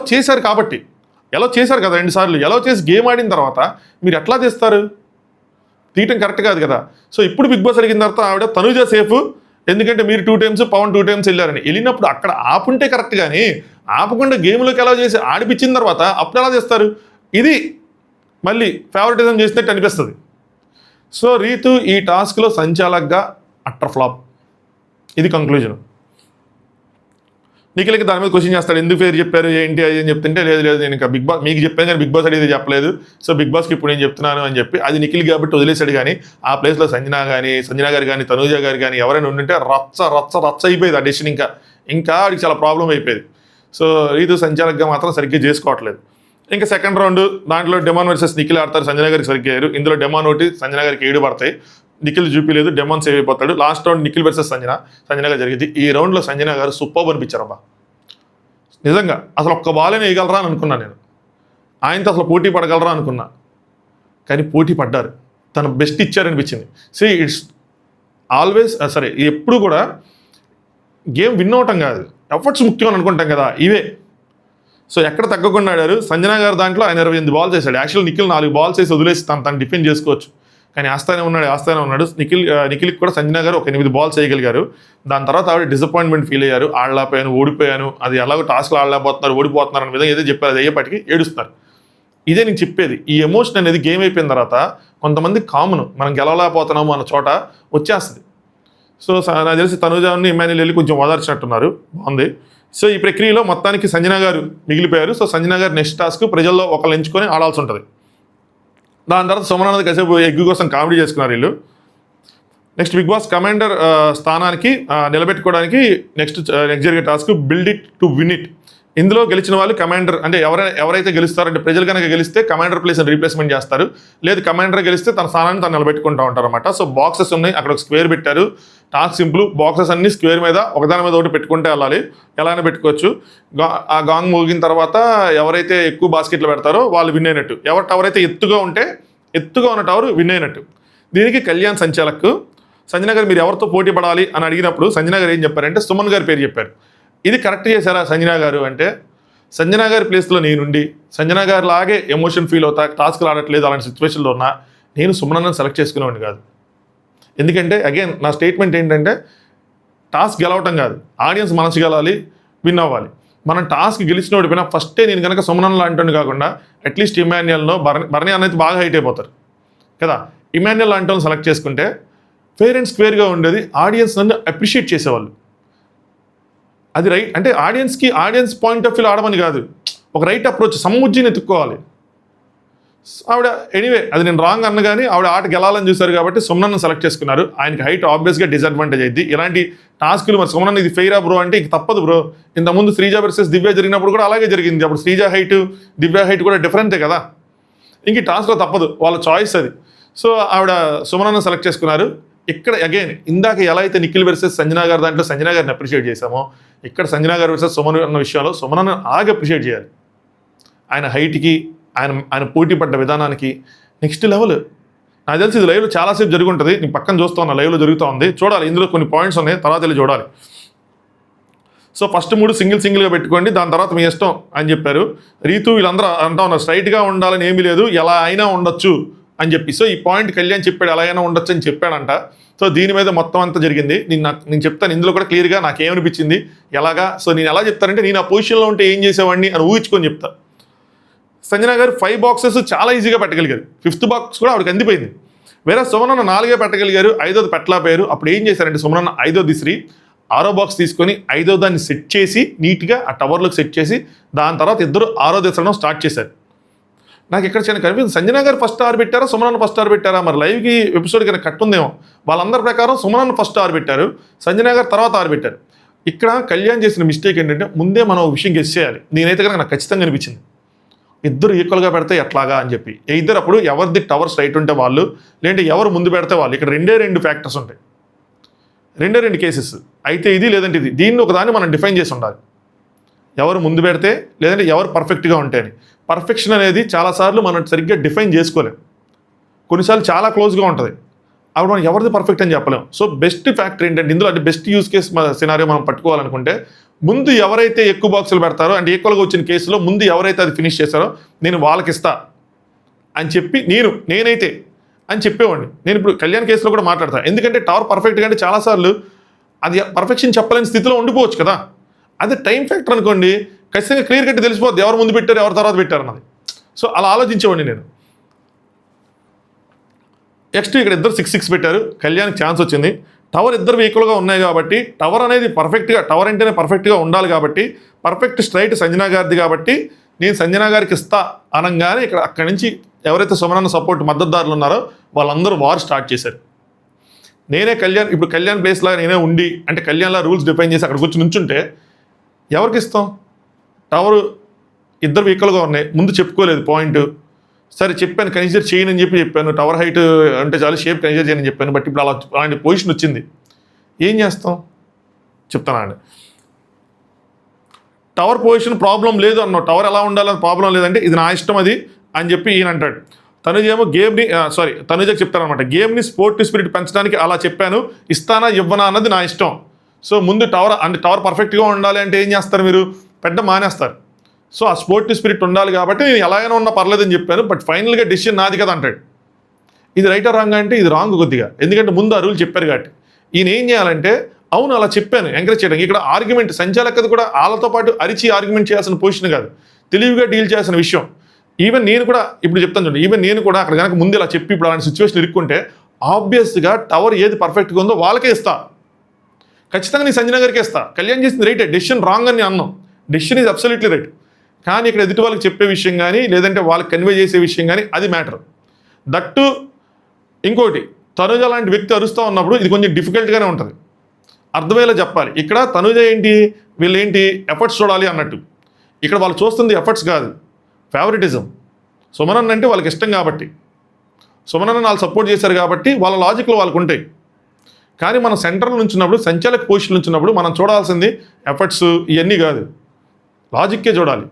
చేశారు కదా 2 సార్లు ఎలా చేసి గేమ్ ఆడిన తర్వాత మీరు ఎట్లా తీయటం కరెక్ట్ కాదు కదా. సో ఇప్పుడు బిగ్ బాస్ అడిగిన తర్వాత ఆవిడ తనుజ సేఫ్, ఎందుకంటే మీరు 2 times పవన్ 2 times వెళ్ళారని. వెళ్ళినప్పుడు అక్కడ ఆపుంటే కరెక్ట్, కానీ ఆపకుండా గేమ్లోకి ఎలా చేసి ఆడిపించిన తర్వాత అప్పుడు ఎలా చేస్తారు? ఇది మళ్ళీ ఫేవరెటిజం చేసినట్టు అనిపిస్తుంది. సో రీతు ఈ టాస్క్లో సంచాలకగా అట్టర్ ఫ్లాప్. ఇది కంక్లూజన్. నిఖిల్కి దాని మీద క్వశ్చన్ చేస్తాడు, ఎందుకు ఫెయిర్ చెప్పారు ఏంటి అది అని చెప్తుంటే లేదు నేను ఇంకా బిగ్ బాస్ మీకు చెప్పాను కానీ బిగ్ బాస్ అడిగితే చెప్పలేదు, సో బిగ్ బాస్కి ఇప్పుడు నేను చెప్తున్నాను అని చెప్పి అది నిఖిల్ కాబట్టి వదిలేశాడు. కానీ ఆ ప్లేస్లో సంజన గారు కానీ తనూజ గారు కానీ ఎవరైనా ఉండుంటే రచ్చ అయిపోయేది ఆ డెసిషన్. ఇంకా వాడికి చాలా ప్రాబ్లం అయిపోయేది. సో రీతు సంచాలకగా మాత్రం సరిగ్గా చేసుకోవట్లేదు. ఇంకా సెకండ్ రౌండ్ దాంట్లో డెమాన్ వర్సెస్ నిఖిల్ ఆడతారు. సంజన గారికి సరిగ్గా అయ్యారు. ఇందులో డెమాన్ ఒకటి సంజన గారికి 7 పడతాయి. నిఖిల్ చూపించలేదు, డెమాన్ సేవ్ అయిపోతాడు. Last round Nikhil versus Sanjana గారు జరిగింది. ఈ రౌండ్లో సంజన గారు సూపర్బ్ అనిపించారబ్బా. నిజంగా అసలు ఒక్క బాల్ని వేయగలరా అని అనుకున్నా నేను. ఆయనతో అసలు పోటీ పడగలరా అనుకున్నా, కానీ పోటీ పడ్డారు. తన బెస్ట్ ఇచ్చారనిపించింది. ఇట్స్ ఆల్వేస్ ఎప్పుడు కూడా గేమ్ విన్ అవటం కాదు, ఎఫర్ట్స్ ముఖ్యం అని అనుకుంటాం కదా, ఇవే. సో ఎక్కడ తగ్గకుండా ఆడారు. సంజన గారు దాంట్లో ఆయన 28 బాల్స్ వేసాడు. యాక్చువల్ నిఖిల్ 4 బాల్స్ వేసి వదిలేసి తను డిఫెండ్ చేసుకోవచ్చు, కానీ ఆస్తానే ఉన్నాడు. నిఖిల్కి కూడా సంజన గారు ఒక 8 బాల్స్ వేయగలిగారు. దాని తర్వాత ఆవిడ డిసప్పాయింట్మెంట్ ఫీల్ అయ్యారు. ఓడిపోయాను, అది ఎలాగో టాస్క్లో ఓడిపోతున్నారు అనే విధంగా ఏదో చెప్పారు. అది అయ్యేపటికి ఏడుస్తున్నారు. ఇదే నేను చెప్పేది, ఈ ఎమోషన్ అనేది గేమ్ అయిపోయిన తర్వాత కొంతమంది కామన్, మనం గెలవలేకపోతున్నాము అన్న చోట వచ్చేస్తుంది. సో నాకు తెలిసి తనుజాన్ని ఇమాన్యుయల్ వెళ్ళి కొంచెం ఓదార్చినట్టున్నారు, బాగుంది. సో ఈ ప్రక్రియలో మొత్తానికి సంజన గారు మిగిలిపోయారు. సో సంజన గారు నెక్స్ట్ టాస్క్ ప్రజల్లో ఒకళ్ళు ఎంచుకొని ఆడాల్సి ఉంటుంది. దాని తర్వాత సుమన్ కాసేపు ఎగ్గు కోసం కామెడీ చేసుకున్నారు వీళ్ళు. నెక్స్ట్ బిగ్ బాస్ కమాండర్ స్థానానికి నిలబెట్టుకోవడానికి నెక్స్ట్ జరిగే task build it to win it. ఇందులో గెలిచిన వాళ్ళు కమాండర్, అంటే ఎవరైతే గెలుస్తారంటే ప్రజలు కనుక గెలిస్తే కమాండర్ ప్లేస్ని రీప్లేస్మెంట్ చేస్తారు, లేదు కమాండర్ గెలిస్తే తన స్థానాన్ని తను నిలబెట్టుకుంటూ ఉంటారు అనమాట. సో బాక్సెస్ ఉన్నాయి, అక్కడ ఒక స్క్వేర్ పెట్టారు. టాస్క్ సింపుల్, బాక్సెస్ అన్ని స్క్వేర్ మీద ఒకదాని మీద ఒకటి పెట్టుకుంటే వెళ్ళాలి, ఎలా అయినా పెట్టుకోవచ్చు. ఆ గాంగ్ మోగిన తర్వాత ఎవరైతే ఎక్కువ బాస్కెట్లు పెడతారో వాళ్ళు విన్ అయినట్టు. ఎవరైతే ఎత్తుగా ఉన్న టవర్ విన్ అయినట్టు. దీనికి కళ్యాణ్ సంచాలక్ సంజన గారు మీరు ఎవరితో పోటీ పడాలి అని అడిగినప్పుడు సంజన గారు ఏం చెప్పారంటే సుమన్ గారి పేరు చెప్పారు. ఇది కరెక్ట్ చేశారా సంజన గారు అంటే, సంజన గారి ప్లేస్లో నేనుండి సంజన గారు లాగే ఎమోషన్ ఫీల్ అవుతా, టాస్క్లు ఆడట్లేదు అలాంటి సిచ్యువేషన్లో ఉన్నా నేను సుమనను సెలెక్ట్ చేసుకునేవాడిని కాదు. ఎందుకంటే అగైన్ నా స్టేట్మెంట్ ఏంటంటే టాస్క్ గెలవటం కాదు, ఆడియన్స్ మనసు గెలాలి, విన్ అవ్వాలి. మనం టాస్క్ గెలిచిన ఓడిపోయినా ఫస్టే నేను కనుక సుమనన్ లాంటి కాకుండా అట్లీస్ట్ ఇమాన్యుయల్నో బర్నీ అనేది బాగా హైట్ అయిపోతారు కదా, ఇమాన్యుయల్ లాంటి సెలెక్ట్ చేసుకుంటే ఫెయిర్ అండ్ స్క్వేర్గా ఉండేది. ఆడియన్స్ నన్ను అప్రిషియేట్ చేసేవాళ్ళు. అది రైట్, అంటే ఆడియన్స్ పాయింట్ ఆఫ్ వ్యూలో ఆడమని కాదు, ఒక రైట్ అప్రోచ్ సముజ్జిని ఎత్తుక్కోవాలి. ఆవిడ ఎనీవే అది నేను రాంగ్ అన్న కానీ ఆవిడ ఆట గెలాలని చూశారు కాబట్టి సుమనన్ను సెలెక్ట్ చేసుకున్నారు. ఆయనకి హైట్ ఆబ్వియస్గా డిసడ్వాంటేజ్ అయింది. ఇలాంటి టాస్కులు మరి సుమనన్ ఇది ఫెయిరా బ్రో అంటే ఇంక తప్పదు బ్రో. ఇంతకుముందు శ్రీజ వర్సెస్ దివ్య జరిగినప్పుడు కూడా అలాగే జరిగింది. అప్పుడు శ్రీజ హైట్ దివ్య హైట్ కూడా డిఫరెంటే కదా. ఇంక ఈ టాస్క్లో తప్పదు, వాళ్ళ చాయిస్ అది. సో ఆవిడ సుమనన్ను సెలెక్ట్ చేసుకున్నారు. ఇక్కడ అగైన్ ఇందాక ఎలా అయితే నిఖిల్ వర్సెస్ సంజన గారు దాంట్లో సంజన గారిని అప్రిషియేట్ చేశామో, ఇక్కడ సంజన గారు వర్సెస్ సుమన్ అన్న విషయంలో సుమనన్ను అలాగే అప్రిషియేట్ చేయాలి. ఆయన హైట్కి, ఆయన పోటీ పడ్డ విధానానికి నెక్స్ట్ లెవెల్. నాకు తెలిసి ఇది లైవ్లో చాలాసేపు జరిగి ఉంటుంది, నేను పక్కన చూస్తూ ఉన్నా, లైవ్లో జరుగుతూ ఉంది, చూడాలి. ఇందులో కొన్ని పాయింట్స్ ఉన్నాయి, తర్వాత వెళ్ళి చూడాలి. సో ఫస్ట్ 3 సింగిల్గా పెట్టుకోండి, దాని తర్వాత మీ ఇష్టం అని చెప్పారు. రీతు వీళ్ళందరూ అంటా ఉన్నారు స్ట్రైట్గా ఉండాలని ఏమీ లేదు, ఎలా అయినా ఉండొచ్చు అని చెప్పి. సో ఈ పాయింట్ కళ్యాణ్ చెప్పాడు, ఎలా అయినా ఉండొచ్చు అని చెప్పాడంట. సో దీని మీద మొత్తం అంతా జరిగింది. నేను చెప్తాను ఇందులో కూడా క్లియర్గా నాకేమనిపించింది ఎలాగా. సో నేను ఎలా చెప్తానంటే, నేను ఆ పొజిషన్లో ఉంటే ఏం చేసేవాడిని అని ఊహించుకొని చెప్తా. సంజన గారు 5 బాక్సెస్ చాలా ఈజీగా పెట్టగలిగారు, 5th బాక్స్ కూడా ఆవిడకి అందిపోయింది. వేరే సుమనన్న 4 పెట్టగలిగారు, 5th పెట్టలేకపోయారు. అప్పుడు ఏం చేశారంటే సుమనన్న 5th విసిరి 6వ బాక్స్ తీసుకొని 5వ దాన్ని సెట్ చేసి నీట్గా ఆ టవర్లోకి సెట్ చేసి దాని తర్వాత ఇద్దరు 6వ విసరడం స్టార్ట్ చేశారు. నాకు ఇక్కడ చిన్న కనిపించింది, సంజన గారు ఫస్ట్ ఆర్ పెట్టారా, సుమనన్న ఫస్ట్ ఆర్ పెట్టారా, మరి లైవ్కి ఎపిసోడ్ కన్నా కట్ ఉందేమో. వాళ్ళందరి ప్రకారం సుమనన్న ఫస్ట్ ఆర్ పెట్టారు, సంజన గారు తర్వాత ఆర్ పెట్టారు. ఇక్కడ కళ్యాణ్ చేసిన మిస్టేక్ ఏంటంటే, ముందే మనం ఒక విషయం గెస్ చేయాలి. నేనైతే కనుక నాకు ఖచ్చితంగా అనిపించింది ఇద్దరు ఈక్వల్గా పెడితే ఎట్లాగా అని చెప్పి. ఇద్దరు అప్పుడు ఎవరిది టవర్స్ రైట్ ఉంటే వాళ్ళు, లేదంటే ఎవరు ముందు పెడితే వాళ్ళు. ఇక్కడ 2 ఫ్యాక్టర్స్ ఉంటాయి, 2 కేసెస్ అయితే ఇది లేదంటే ఇది. దీన్ని ఒకదాన్ని మనం డిఫైన్ చేసి ఉండాలి, ఎవరు ముందు పెడితే లేదంటే ఎవరు పర్ఫెక్ట్గా ఉంటే అని. పర్ఫెక్షన్ అనేది చాలాసార్లు మనం సరిగ్గా డిఫైన్ చేసుకోలేం, కొన్నిసార్లు చాలా క్లోజ్గా ఉంటుంది, అప్పుడు మనం ఎవరిది పర్ఫెక్ట్ అని చెప్పలేం. సో బెస్ట్ ఫ్యాక్టర్ ఏంటంటే ఇందులో, అంటే బెస్ట్ యూస్ కేస్ సినారియో మనం పట్టుకోవాలనుకుంటే, ముందు ఎవరైతే ఎక్కువ బాక్సులు పెడతారో అంటే ఈక్వల్గా వచ్చిన కేసులో ముందు ఎవరైతే అది ఫినిష్ చేస్తారో నేను వాళ్ళకి ఇస్తా అని చెప్పి నేనైతే అని చెప్పేవాడిని. నేను ఇప్పుడు కళ్యాణ్ కేసులో కూడా మాట్లాడతాను, ఎందుకంటే టవర్ పర్ఫెక్ట్గా అంటే చాలాసార్లు అది పర్ఫెక్షన్ చెప్పలేని స్థితిలో ఉండిపోవచ్చు కదా. అదే టైం ఫ్యాక్టర్ అనుకోండి, ఖచ్చితంగా క్లియర్ కట్ తెలిసిపోద్ది ఎవరు ముందు పెట్టారు ఎవరు తర్వాత పెట్టారు అన్నది. సో అలా ఆలోచించేవాడిని నేను. నెక్స్ట్ ఇక్కడ ఇద్దరు 6 పెట్టారు, కళ్యాణ్కి ఛాన్స్ వచ్చింది. టవర్ ఇద్దరు ఈక్వల్గా ఉన్నాయి కాబట్టి, టవర్ అనేది పర్ఫెక్ట్గా, టవర్ అంటేనే పర్ఫెక్ట్గా ఉండాలి కాబట్టి, పర్ఫెక్ట్ స్ట్రైట్ సంజనా గారిది కాబట్టి నేను సంజనా గారికి ఇస్తా అనగానే ఇక్కడ అక్కడి నుంచి ఎవరైతే సుమనన్న సపోర్ట్ మద్దతుదారులు ఉన్నారో వాళ్ళందరూ వార్ స్టార్ట్ చేశారు. నేనే ఇప్పుడు కళ్యాణ్ ప్లేస్ లాగా నేనే ఉండి, అంటే కళ్యాణ్లా రూల్స్ డిఫైన్ చేసి అక్కడ కూర్చొని నుంచుంటే ఎవరికి ఇస్తాం? టవర్ ఇద్దరు ఈక్వల్గా ఉన్నాయి, ముందు చెప్పుకోలేదు పాయింట్. సరే చెప్పాను కన్సిడర్ చేయను అని చెప్పాను, టవర్ హైట్ అంటే చాలా షేప్ కన్సిడర్ చేయని చెప్పాను. బట్ ఇప్పుడు అలాంటి పొజిషన్ వచ్చింది, ఏం చేస్తాం చెప్తానా అండి. టవర్ పొజిషన్ ప్రాబ్లం లేదు అన్నావు, టవర్ ఎలా ఉండాలని ప్రాబ్లం లేదంటే ఇది నా ఇష్టం అది అని చెప్పి ఈయన అంటాడు. తనుజేమో తనుజకి చెప్తానమాట, గేమ్ని స్పోర్ట్ స్పిరిట్ పెంచడానికి అలా చెప్పాను, ఇస్తానా ఇవ్వనా అన్నది నా ఇష్టం. సో ముందు టవర్ పర్ఫెక్ట్గా ఉండాలి అంటే ఏం చేస్తారు మీరు, మానేస్తారు. సో ఆ స్పోర్ట్ స్పిరిట్ ఉండాలి కాబట్టి నేను ఎలాగైనా ఉన్నా పర్లేదని చెప్పాను, బట్ ఫైనల్గా డెసిషన్ నాది కదా అంటాడు. ఇది రైటా రాంగ్ అంటే ఇది రాంగ్ కొద్దిగా, ఎందుకంటే ముందు ఆ రూల్ చెప్పారు కాబట్టి. ఈయన ఏం చేయాలంటే అవును అలా చెప్పాను ఎంకరేజ్ చేయడం. ఇక్కడ ఆర్గ్యుమెంట్ సంచాలకది కూడా వాళ్ళతో పాటు అరిచి ఆర్గ్యుమెంట్ చేయాల్సిన పొజిషన్ కాదు, తెలివిగా డీల్ చేయాల్సిన విషయం. ఈవెన్ నేను కూడా ఇప్పుడు చెప్తాను చూడండి, ఈవెన్ నేను కూడా అక్కడ కనుక ముందు ఇలా చెప్పి ఇప్పుడు అలాంటి సిచ్యువేషన్ ఇరుక్కుంటే ఆబ్వియస్గా టవర్ ఏది పర్ఫెక్ట్గా ఉందో వాళ్ళకే ఇస్తా, ఖచ్చితంగా నీ సంజన గారికి ఇస్తా. కళ్యాణ్ చేసింది రైటే, డెసిషన్ రాంగ్ అని అన్నాం, డెసిషన్ ఈజ్ అబ్సల్యూట్లీ రైట్. కానీ ఇక్కడ ఎదుటి వాళ్ళకి చెప్పే విషయం కానీ లేదంటే వాళ్ళకి కన్వే చేసే విషయం కానీ అది మ్యాటర్. దట్టు ఇంకోటి, తనుజ లాంటి వ్యక్తి అరుస్తూ ఉన్నప్పుడు ఇది కొంచెం డిఫికల్ట్గానే ఉంటుంది, అర్థమయ్యేలా చెప్పాలి. ఇక్కడ తనుజ ఏంటి, వీళ్ళు ఏంటి ఎఫర్ట్స్ చూడాలి అన్నట్టు. ఇక్కడ వాళ్ళు చూస్తుంది ఎఫర్ట్స్ కాదు, ఫేవరెటిజం. సుమనన్న అంటే వాళ్ళకి ఇష్టం కాబట్టి, సుమనన్న వాళ్ళు సపోర్ట్ చేశారు కాబట్టి వాళ్ళ లాజిక్లు వాళ్ళకు ఉంటాయి. కానీ మనం సెంటర్లో నుంచినప్పుడు, సంచాలక పొజిషన్ నుంచినప్పుడు మనం చూడాల్సింది ఎఫర్ట్స్ ఇవన్నీ కాదు, లాజిక్కే చూడాలి.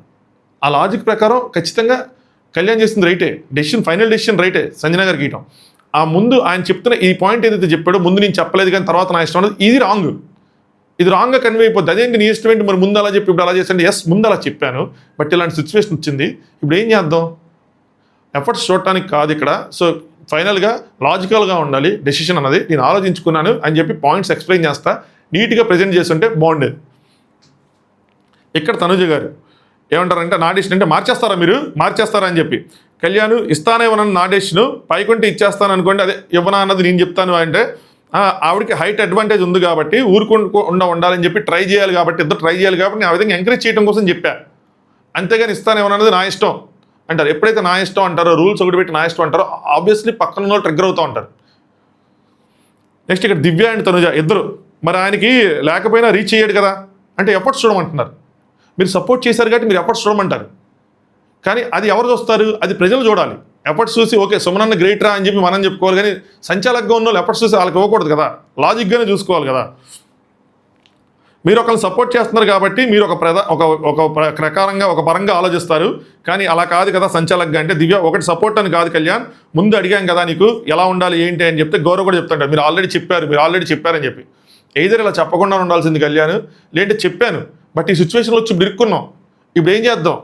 ఆ లాజిక్ ప్రకారం ఖచ్చితంగా కళ్యాణ్ చేసింది రైటే, ఫైనల్ డెసిషన్ రైటే సంజన గారికి ఇవ్వటం. ఆ ముందు ఆయన చెప్తున్న ఈ పాయింట్ ఏదైతే చెప్పాడో, ముందు నేను చెప్పలేదు కానీ తర్వాత నా ఇష్టం అనేది ఇది రాంగ్, ఇది రాంగ్గా కన్వే అయిపోద్ది. అదేంటి నీ ఇష్టం ఏంటి మరి, ముందు అలా చెప్పి ఇప్పుడు అలా చేసండి. ఎస్ ముందు అలా చెప్పాను, బట్ ఇలాంటి సిచ్యువేషన్ వచ్చింది, ఇప్పుడు ఏం చేద్దాం, ఎఫర్ట్స్ చూడటానికి కాదు ఇక్కడ. సో ఫైనల్గా లాజికల్గా ఉండాలి డెసిషన్ అన్నది, నేను ఆలోచించుకున్నాను అని చెప్పి పాయింట్స్ ఎక్స్ప్లెయిన్ చేస్తా, నీట్గా ప్రజెంట్ చేస్తుంటే బాగుండేది. ఇక్కడ తనుజ గారు ఏమంటారంటే, నా డెసిషన్ అంటే మార్చేస్తారా అని చెప్పి, కళ్యాణ్ ఇస్తానే ఇవ్వనని నా డెసిషన్, పైకుంటే ఇచ్చేస్తాను అనుకోండి, అదే ఇవ్వనా అన్నది నేను చెప్తాను అంటే, ఆవిడకి హైట్ అడ్వాంటేజ్ ఉంది కాబట్టి ఊరుకుండా ఉండాలని చెప్పి ట్రై చేయాలి కాబట్టి, ఇద్దరు ట్రై చేయాలి కాబట్టి నేను ఆ విధంగా ఎంకరేజ్ చేయడం కోసం చెప్పా, అంతేగాని ఇస్తాను ఇవ్వనన్నది నా ఇష్టం అంటారు. ఎప్పుడైతే నా ఇష్టం అంటారో, రూల్స్ ఒకటి పెట్టి నా ఇష్టం అంటారో, ఆబ్వియస్లీ పక్కన ఉన్న ట్రిగ్గర్ అవుతూ ఉంటారు. నెక్స్ట్ ఇక్కడ దివ్య అండ్ తనుజ ఇద్దరు, మరి ఆయనకి లేకపోయినా రీచ్ అయ్యాడు కదా అంటే ఎఫర్ట్స్ చూడమంటున్నారు. మీరు సపోర్ట్ చేశారు కాబట్టి మీరు ఎఫర్ట్స్ చూడమంటారు, కానీ అది ఎవరు చూస్తారు, అది ప్రజలు చూడాలి. ఎఫర్ట్స్ చూసి ఓకే సుమనన్న గ్రేట్ రా అని చెప్పి మనం చెప్పుకోవాలి, కానీ సంచాలకంగా ఉన్న వాళ్ళు ఎఫర్ట్స్ చూసి వాళ్ళకి ఇవ్వకూడదు కదా, లాజిక్గానే చూసుకోవాలి కదా. మీరు ఒకరిని సపోర్ట్ చేస్తున్నారు కాబట్టి మీరు ఒక పరంగా ఆలోచిస్తారు. కానీ అలా కాదు కదా సంచాలక్గా అంటే. దివ్య ఒకటి సపోర్ట్ అని కాదు కళ్యాణ్, ముందు అడిగాం కదా నీకు ఎలా ఉండాలి ఏంటి అని చెప్తే గౌరవ్ కూడా చెప్తుంటారు మీరు ఆల్రెడీ చెప్పారని చెప్పి. ఏదైనా ఇలా చెప్పకుండా ఉండాల్సింది కళ్యాణ్, లేదంటే చెప్పాను బట్ ఈ సిచ్యువేషన్లో వచ్చి ఇప్పుడు ఇరుక్కున్నాం, ఇప్పుడు ఏం చేద్దాం.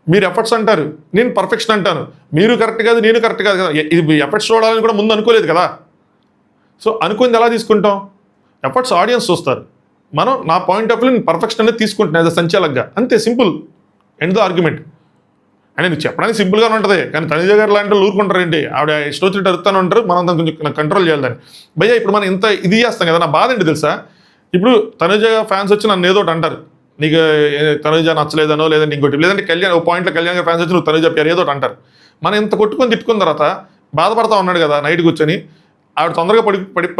మీరు ఎఫర్ట్స్ అంటారు, నేను పర్ఫెక్షన్ అంటాను. మీరు కరెక్ట్ కాదు, నేను కరెక్ట్ కాదు కదా. ఇది ఎఫర్ట్స్ చూడాలని కూడా ముందు అనుకోలేదు కదా. సో అనుకుంది ఎలా తీసుకుంటాం? ఎఫర్ట్స్ ఆడియన్స్ చూస్తారు. మనం నా పాయింట్ ఆఫ్ వ్యూ నేను పర్ఫెక్షన్ అనేది తీసుకుంటున్నాను యాజ్ అ సంచాలక్గా, అంతే సింపుల్. End the argument. అంటే నువ్వు చెప్పడానికి సింపుల్గానే ఉంటుంది, కానీ తనుజ గారు లాంటి వాళ్ళు ఊరుకుంటారు ఏంటి, ఆవిడ ఇష్టం వచ్చినట్టు అరుతానే ఉంటారు. మనం దాన్ని కొంచెం కంట్రోల్ చేయాలి. భయ్యా ఇప్పుడు మనం ఇంత ఇది చేస్తాం కదా, నా బాధ ఏంటి తెలుసా? ఇప్పుడు తనుజ ఫ్యాన్స్ వచ్చి నన్ను ఏదో ఒకటి అంటారు, నీకు తనుజ నచ్చలేదనో లేదంటే ఇంకోటి, లేదంటే కళ్యాణ్ ఒక పాయింట్లో కళ్యాణ్ గారి ఫ్యాన్స్ వచ్చి నువ్వు తనుజ పేరు ఏదో ఒకటి అంటారు. మనం ఇంత తిట్టుకున్న తర్వాత బాధపడతా ఉన్నాడు కదా నైట్ కూర్చొని, ఆవిడ తొందరగా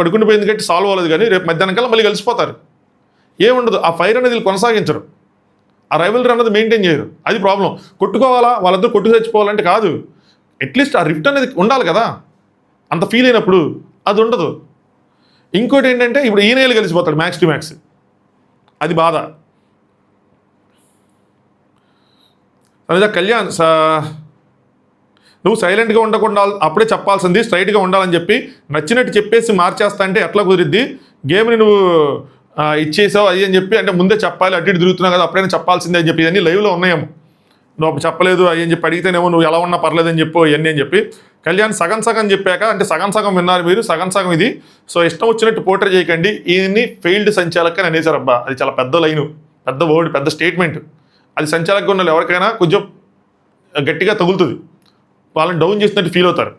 పడుకుని పోయింది కాబట్టి సాల్వ్ అవ్వలేదు. కానీ రేపు మధ్యాహ్నం కల్లా మళ్ళీ కలిసిపోతారు, ఏముండదు. ఆ ఫైర్ అనేది వీళ్ళు కొనసాగించరు, ఆ రైవల్రీ అన్నది మెయింటైన్ చేయరు. అది ప్రాబ్లం. కొట్టుకోవాలా, వాళ్ళందరూ కొట్టుకు తెచ్చిపోవాలంటే కాదు, అట్లీస్ట్ ఆ రిఫ్ట్ అనేది ఉండాలి కదా. అంత ఫీల్ అయినప్పుడు అది ఉండదు. ఇంకోటి ఏంటంటే ఇప్పుడు ఈయన కలిసిపోతాడు మ్యాక్స్ టు మ్యాక్స్, అది బాధ. అదే కళ్యాణ్ నువ్వు సైలెంట్గా ఉండకుండా అప్పుడే చెప్పాల్సింది, స్ట్రైట్గా ఉండాలని చెప్పి నచ్చినట్టు చెప్పేసి మార్చేస్తా అంటే ఎట్లా కుదిరిద్ది? గేమ్ని నువ్వు ఇచ్చేసావు అది అని చెప్పి అంటే ముందే చెప్పాలి, అటు ఇటు తిరుగుతున్నావు కదా అప్పుడైనా చెప్పాల్సిందే అని చెప్పి ఇవన్నీ లైవ్లో ఉన్నాయేమో. నువ్వు అప్పుడు చెప్పలేదు అవి అని చెప్పి అడిగితేనేమో నువ్వు ఎలా ఉన్నా పర్లేదని చెప్పు ఇవన్నీ అని చెప్పి. కళ్యాణ్ సగం చెప్పాక అంటే సగం విన్నారు మీరు, సగం ఇది. సో ఇష్టం వచ్చినట్టు పోర్ట్రే చేయకండి, ఈయన్ని ఫెయిల్డ్ సంచాలక్ అని అనేసారు. అబ్బా అది చాలా పెద్ద లైను, పెద్ద వర్డ్, పెద్ద స్టేట్మెంట్. అది సంచాలకుగా ఉన్న ఎవరికైనా కొంచెం గట్టిగా తగులుతుంది, వాళ్ళని డౌన్ చేసినట్టు ఫీల్ అవుతారు.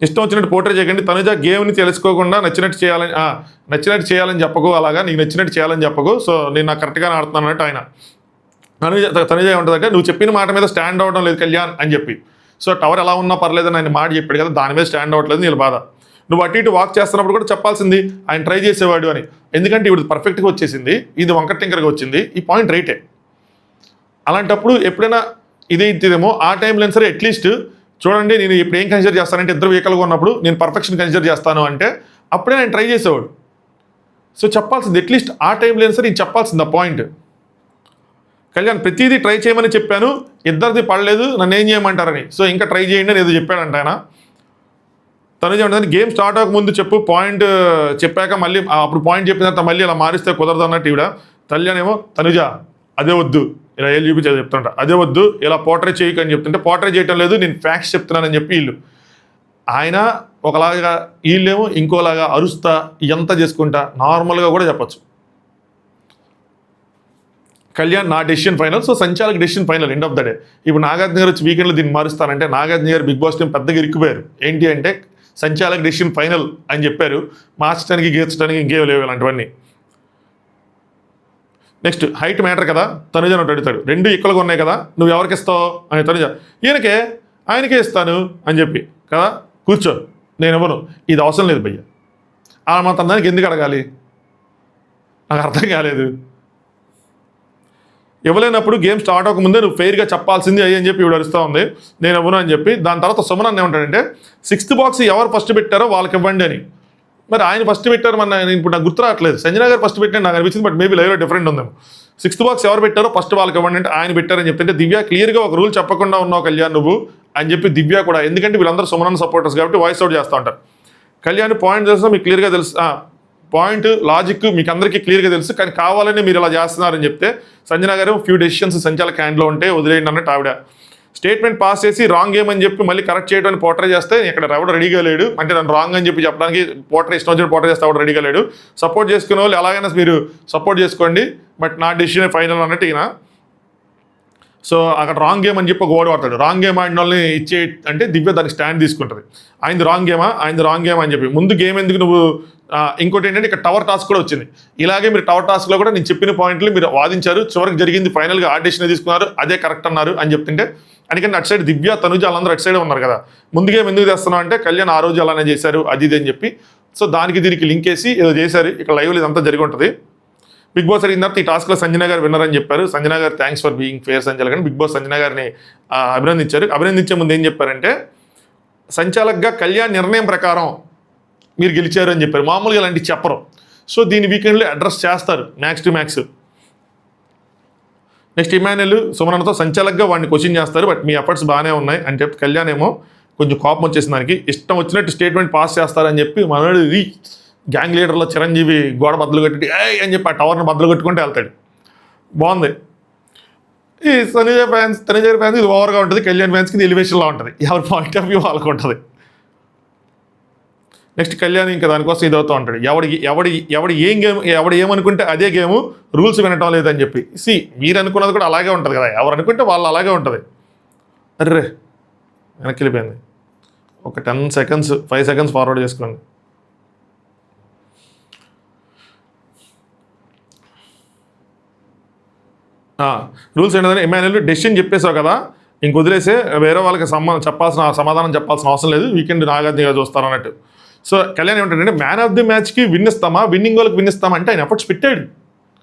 ఇష్టం వచ్చినట్టు పోర్ట్రే చేయకండి. తనుజ గేమ్ని తెలుసుకోకుండా నచ్చినట్టు చేయాలని చెప్పకు, అలాగా నీకు నచ్చినట్టు చేయాలని చెప్పకు. సో నేను నాకు కరెక్ట్గానే ఆడుతున్నాను అన్నట్టు ఆయన. తనుజ ఏముంటుందంటే నువ్వు చెప్పిన మాట మీద స్టాండ్ అవ్వడం లేదు కళ్యాణ్ అని చెప్పి. సో టవర్ ఎలా ఉన్నా పర్లేదని ఆయన మాట చెప్పాడు కదా, దాని మీద స్టాండ్ అవ్వట్లేదు నీళ్ళ బాధ. నువ్వు అటు ఇటు వాక్ చేస్తున్నప్పుడు కూడా చెప్పాల్సింది ఆయన ట్రై చేసేవాడు అని. ఎందుకంటే ఇప్పుడు పర్ఫెక్ట్గా వచ్చేసింది, ఇది వంకర టింకర్గా వచ్చింది, ఈ పాయింట్ రైటే. అలాంటప్పుడు ఎప్పుడైనా ఇదేమో ఆ టైంలో సరే అట్లీస్ట్ చూడండి నేను ఇప్పుడు ఏం కన్సిడర్ చేస్తానంటే ఇద్దరు వెహికల్గా ఉన్నప్పుడు నేను పర్ఫెక్షన్ కన్సిడర్ చేస్తాను అంటే అప్పుడే నేను ట్రై చేసేవాడు. సో చెప్పాల్సింది అట్లీస్ట్ ఆ టైంలో సరే నేను చెప్పాల్సింది ఆ పాయింట్. కళ్యాణ్ ప్రతిదీ ట్రై చేయమని చెప్పాను, ఇద్దరిది పడలేదు, నన్ను ఏం చేయమంటారని. సో ఇంకా ట్రై చేయండి అని ఏదో చెప్పాడంట ఆయన. తనుజ ఏమంటుంది, గేమ్ స్టార్ట్ అవ్వకముందు చెప్పు, పాయింట్ చెప్పాక మళ్ళీ అప్పుడు పాయింట్ చెప్పిన తర్వాత మళ్ళీ ఇలా మారిస్తే కుదరదు అన్నట్టు ఈవిడ. కళ్యాణ్ ఏమో తనుజ అదే వద్దు, ఇలా ఏళ్ళు చూపించేది చెప్తుంటా, అదే వద్దు ఇలా పోర్ట్రే చేయకు అని చెప్తుంటే పోర్ట్రే చేయటం లేదు నేను ఫ్యాక్ట్స్ చెప్తున్నానని చెప్పి వీళ్ళు ఆయన ఒకలాగా, వీళ్ళేమో ఇంకోలాగా అరుస్తా ఎంత చేసుకుంటా నార్మల్గా కూడా చెప్పచ్చు. కళ్యాణ్ నా డెసిషన్ ఫైనల్, సో సంచాలక్ decision final, end of the day. ఇప్పుడు నాగార్జున గారు వచ్చి వీకెండ్లో దీన్ని మారుస్తారంటే నాగార్జున గారు బిగ్ బాస్ టీం పెద్దగా ఇరుక్కుపోయారు. ఏంటి అంటే సంచాలక్ డెసిషన్ ఫైనల్ అని చెప్పారు, మార్చడానికి గీర్చడానికి ఇంకేం లేవు ఇలాంటివన్నీ. నెక్స్ట్ హైట్ మ్యాటర్ కదా, తనుజ నోటి అడుగుతాడు, 2 ఈక్వల్గా ఉన్నాయి కదా నువ్వు ఎవరికి ఇస్తావు అని. తనుజ ఆయనకే ఇస్తాను అని చెప్పి కదా, కూర్చో నేను ఇవ్వను, ఇది అవసరం లేదు భయ్య. ఆ మాత్రం దానికి ఎందుకు అడగాలి, నాకు అర్థం కాలేదు. ఇవ్వలేనప్పుడు గేమ్ స్టార్ట్ అవ్వకముందే నువ్వు ఫెయిర్గా చెప్పాల్సింది అయ్యి అని చెప్పి ఇవి అరుస్తూ ఉంది, నేను ఇవ్వను అని చెప్పి. దాని తర్వాత సుమన్ ఏమంటాడంటే 6th బాక్స్ ఎవరు ఫస్ట్ పెట్టారో వాళ్ళకి ఇవ్వండి అని. మరి ఆయన ఫస్ట్ పెట్టారు, మన ఇప్పుడు నాకు గుర్తు రావట్లేదు, సంజన గారు ఫస్ట్ పెట్టిన నాకు అనిపించింది, బట్ మేబీ లైవ్లో డిఫరెంట్ ఉందేమో. 6th బాక్స్ ఎవరు పెట్టారో ఫస్ట్ వాళ్ళకి ఇవ్వండి అంటే ఆయన పెట్టారని చెప్తుంటే దివ్య క్లియర్గా ఒక రూల్ చెప్పకుండా ఉన్నావు కళ్యాణ్ నువ్వు అని చెప్పి దివ్య కూడా, ఎందుకంటే వీళ్ళందరూ సుమన్ సపోర్టర్స్ కాబట్టి వాయిస్ అవుట్ చేస్తూ ఉంటారు. కళ్యాణ్ పాయింట్ తెలుసు మీకు క్లియర్గా తెలుసు, పాయింట్ లాజిక్ మీకు అందరికీ క్లియర్గా తెలుసు, కానీ కావాలని మీరు ఇలా చేస్తున్నారని చెప్తే సంజన గారు ఫ్యూ డెసిషన్స్ సంచాలక హ్యాండ్లో ఉంటే వదిలేయండి అన్నట్టు ఆవిడ స్టేట్మెంట్ పాస్ చేసి రాంగ్ గేమ్ అని చెప్పి మళ్ళీ కరెక్ట్ చేయడానికి పోర్ట్రే చేస్తే ఇక్కడ ఎవడు రెడీగా లేడు, అంటే నన్ను రాంగ్ అని చెప్పి చెప్పడానికి పోర్ట్రే ఇష్టం వచ్చిన పోర్ట్రే చేస్తే ఎవడు రెడీగా లేడు. సపోర్ట్ చేసుకునే వాళ్ళు ఎలాగైనా మీరు సపోర్ట్ చేసుకోండి, బట్ నా డెసిషన్ ఫైనల్ అన్నట్టు ఈయన. సో అక్కడ రాంగ్ గేమ్ అని చెప్పి ఒక ఓడి వాడతాడు, రాంగ్ గేమ్ ఆడిన వాళ్ళని ఇచ్చే అంటే దివ్య దానికి స్టాండ్ తీసుకుంటుంది. ఆయనది రాంగ్ గేమ్ అని చెప్పి ముందు గేమ్ ఎందుకు నువ్వు. ఇంకోటి ఏంటంటే ఇక్కడ టవర్ టాస్క్ కూడా వచ్చింది, ఇలాగే మీరు టవర్ టాస్క్లో కూడా నేను చెప్పిన పాయింట్లు మీరు వాదించారు, చివరికి జరిగింది ఫైనల్గా ఆ డెసిషన్ తీసుకున్నారు, అదే కరెక్ట్ అన్నారు అని చెప్తుంటే, అందుకని అటు సైడ్ దివ్య తనుజ వాళ్ళందరూ అటు సైడే ఉన్నారు కదా. ముందు గేమ్ ఎందుకు తెస్తున్నావు అంటే కళ్యాణ్ ఆ రోజు అలానే చేశారు అది ఇది అని చెప్పి. సో దానికి దీనికి లింక్ వేసి ఏదో చేశారు, ఇక్కడ లైవ్లో ఇదంతా జరిగి ఉంటుంది. బిగ్ బాస్ అడిగిన తర్వాత ఈ టాస్క్లో సంజన గారు విన్నర్ అని చెప్పారు. సంజన గారు థ్యాంక్స్ ఫర్ బీయింగ్ ఫేర్ సంచాలక్ అని బిగ్ బాస్ సంజన గారిని అభినందించారు. అభినందించే ముందు ఏం చెప్పారంటే సంచాలక్గా కళ్యాణ్ నిర్ణయం ప్రకారం మీరు గెలిచారు అని చెప్పారు. మామూలుగా ఇలాంటివి చెప్పరు. సో దీని వీకెండ్లో అడ్రస్ చేస్తారు max to max. Next Emmanuel సుమనతో సంచాలకుగా వాడిని క్వశ్చన్ చేస్తారు, బట్ మీ ఎఫర్ట్స్ బాగానే ఉన్నాయి అని చెప్పి కళ్యాణ్ ఏమో కొంచెం కోపం వచ్చేసిన దానికి ఇష్టం వచ్చినట్టు స్టేట్మెంట్ పాస్ చేస్తారని చెప్పి మనోడు ఇది గ్యాంగ్ లీడర్లో చిరంజీవి గోడ బద్దలు కట్టి అని చెప్పి ఆ టవర్ని బద్దలు కట్టుకుంటే వెళ్తాడు. బాగుంది. ఈ తనుజ ఫ్యాన్స్ ఇది ఓవర్గా ఉంటుంది, కళ్యాణ్ ఫ్యాన్స్కి ఇది ఎలివేషన్లో ఉంటుంది. ఎవరి పాయింట్ ఆఫ్ వ్యూ వాళ్ళకు ఉంటుంది. నెక్స్ట్ కళ్యాణ్ ఇంకా దానికోసం ఇదవుతూ ఉంటాడు, ఎవడు ఏమనుకుంటే అదే గేము, రూల్స్ వినటం లేదని చెప్పి. మీరు అనుకున్నది కూడా అలాగే ఉంటుంది కదా, ఎవరు అనుకుంటే వాళ్ళు అలాగే ఉంటుంది. అర్రే వెనక్కి వెళ్ళిపోయింది. ఒక 10 సెకండ్స్ 5 సెకండ్స్ ఫార్వర్డ్ చేసుకోండి. రూల్స్ ఏంటంటే ఇమాన్యుల్ డెసిషన్ చెప్పేసావు కదా, ఇంక వదిలేసే, వేరే వాళ్ళకి సమాధానం చెప్పాల్సిన అవసరం లేదు, వీకెండ్ నాగార్జున చూస్తారు అన్నట్టు. సో కళ్యాణ్ ఏమంటాడంటే మ్యాన్ ఆఫ్ ది మ్యాచ్కి విన్ ఇస్తామా, విన్నింగ్ వాళ్ళకి విన్ ఇస్తామా అంటే ఆయన ఎఫర్ట్స్ పెట్టాడు,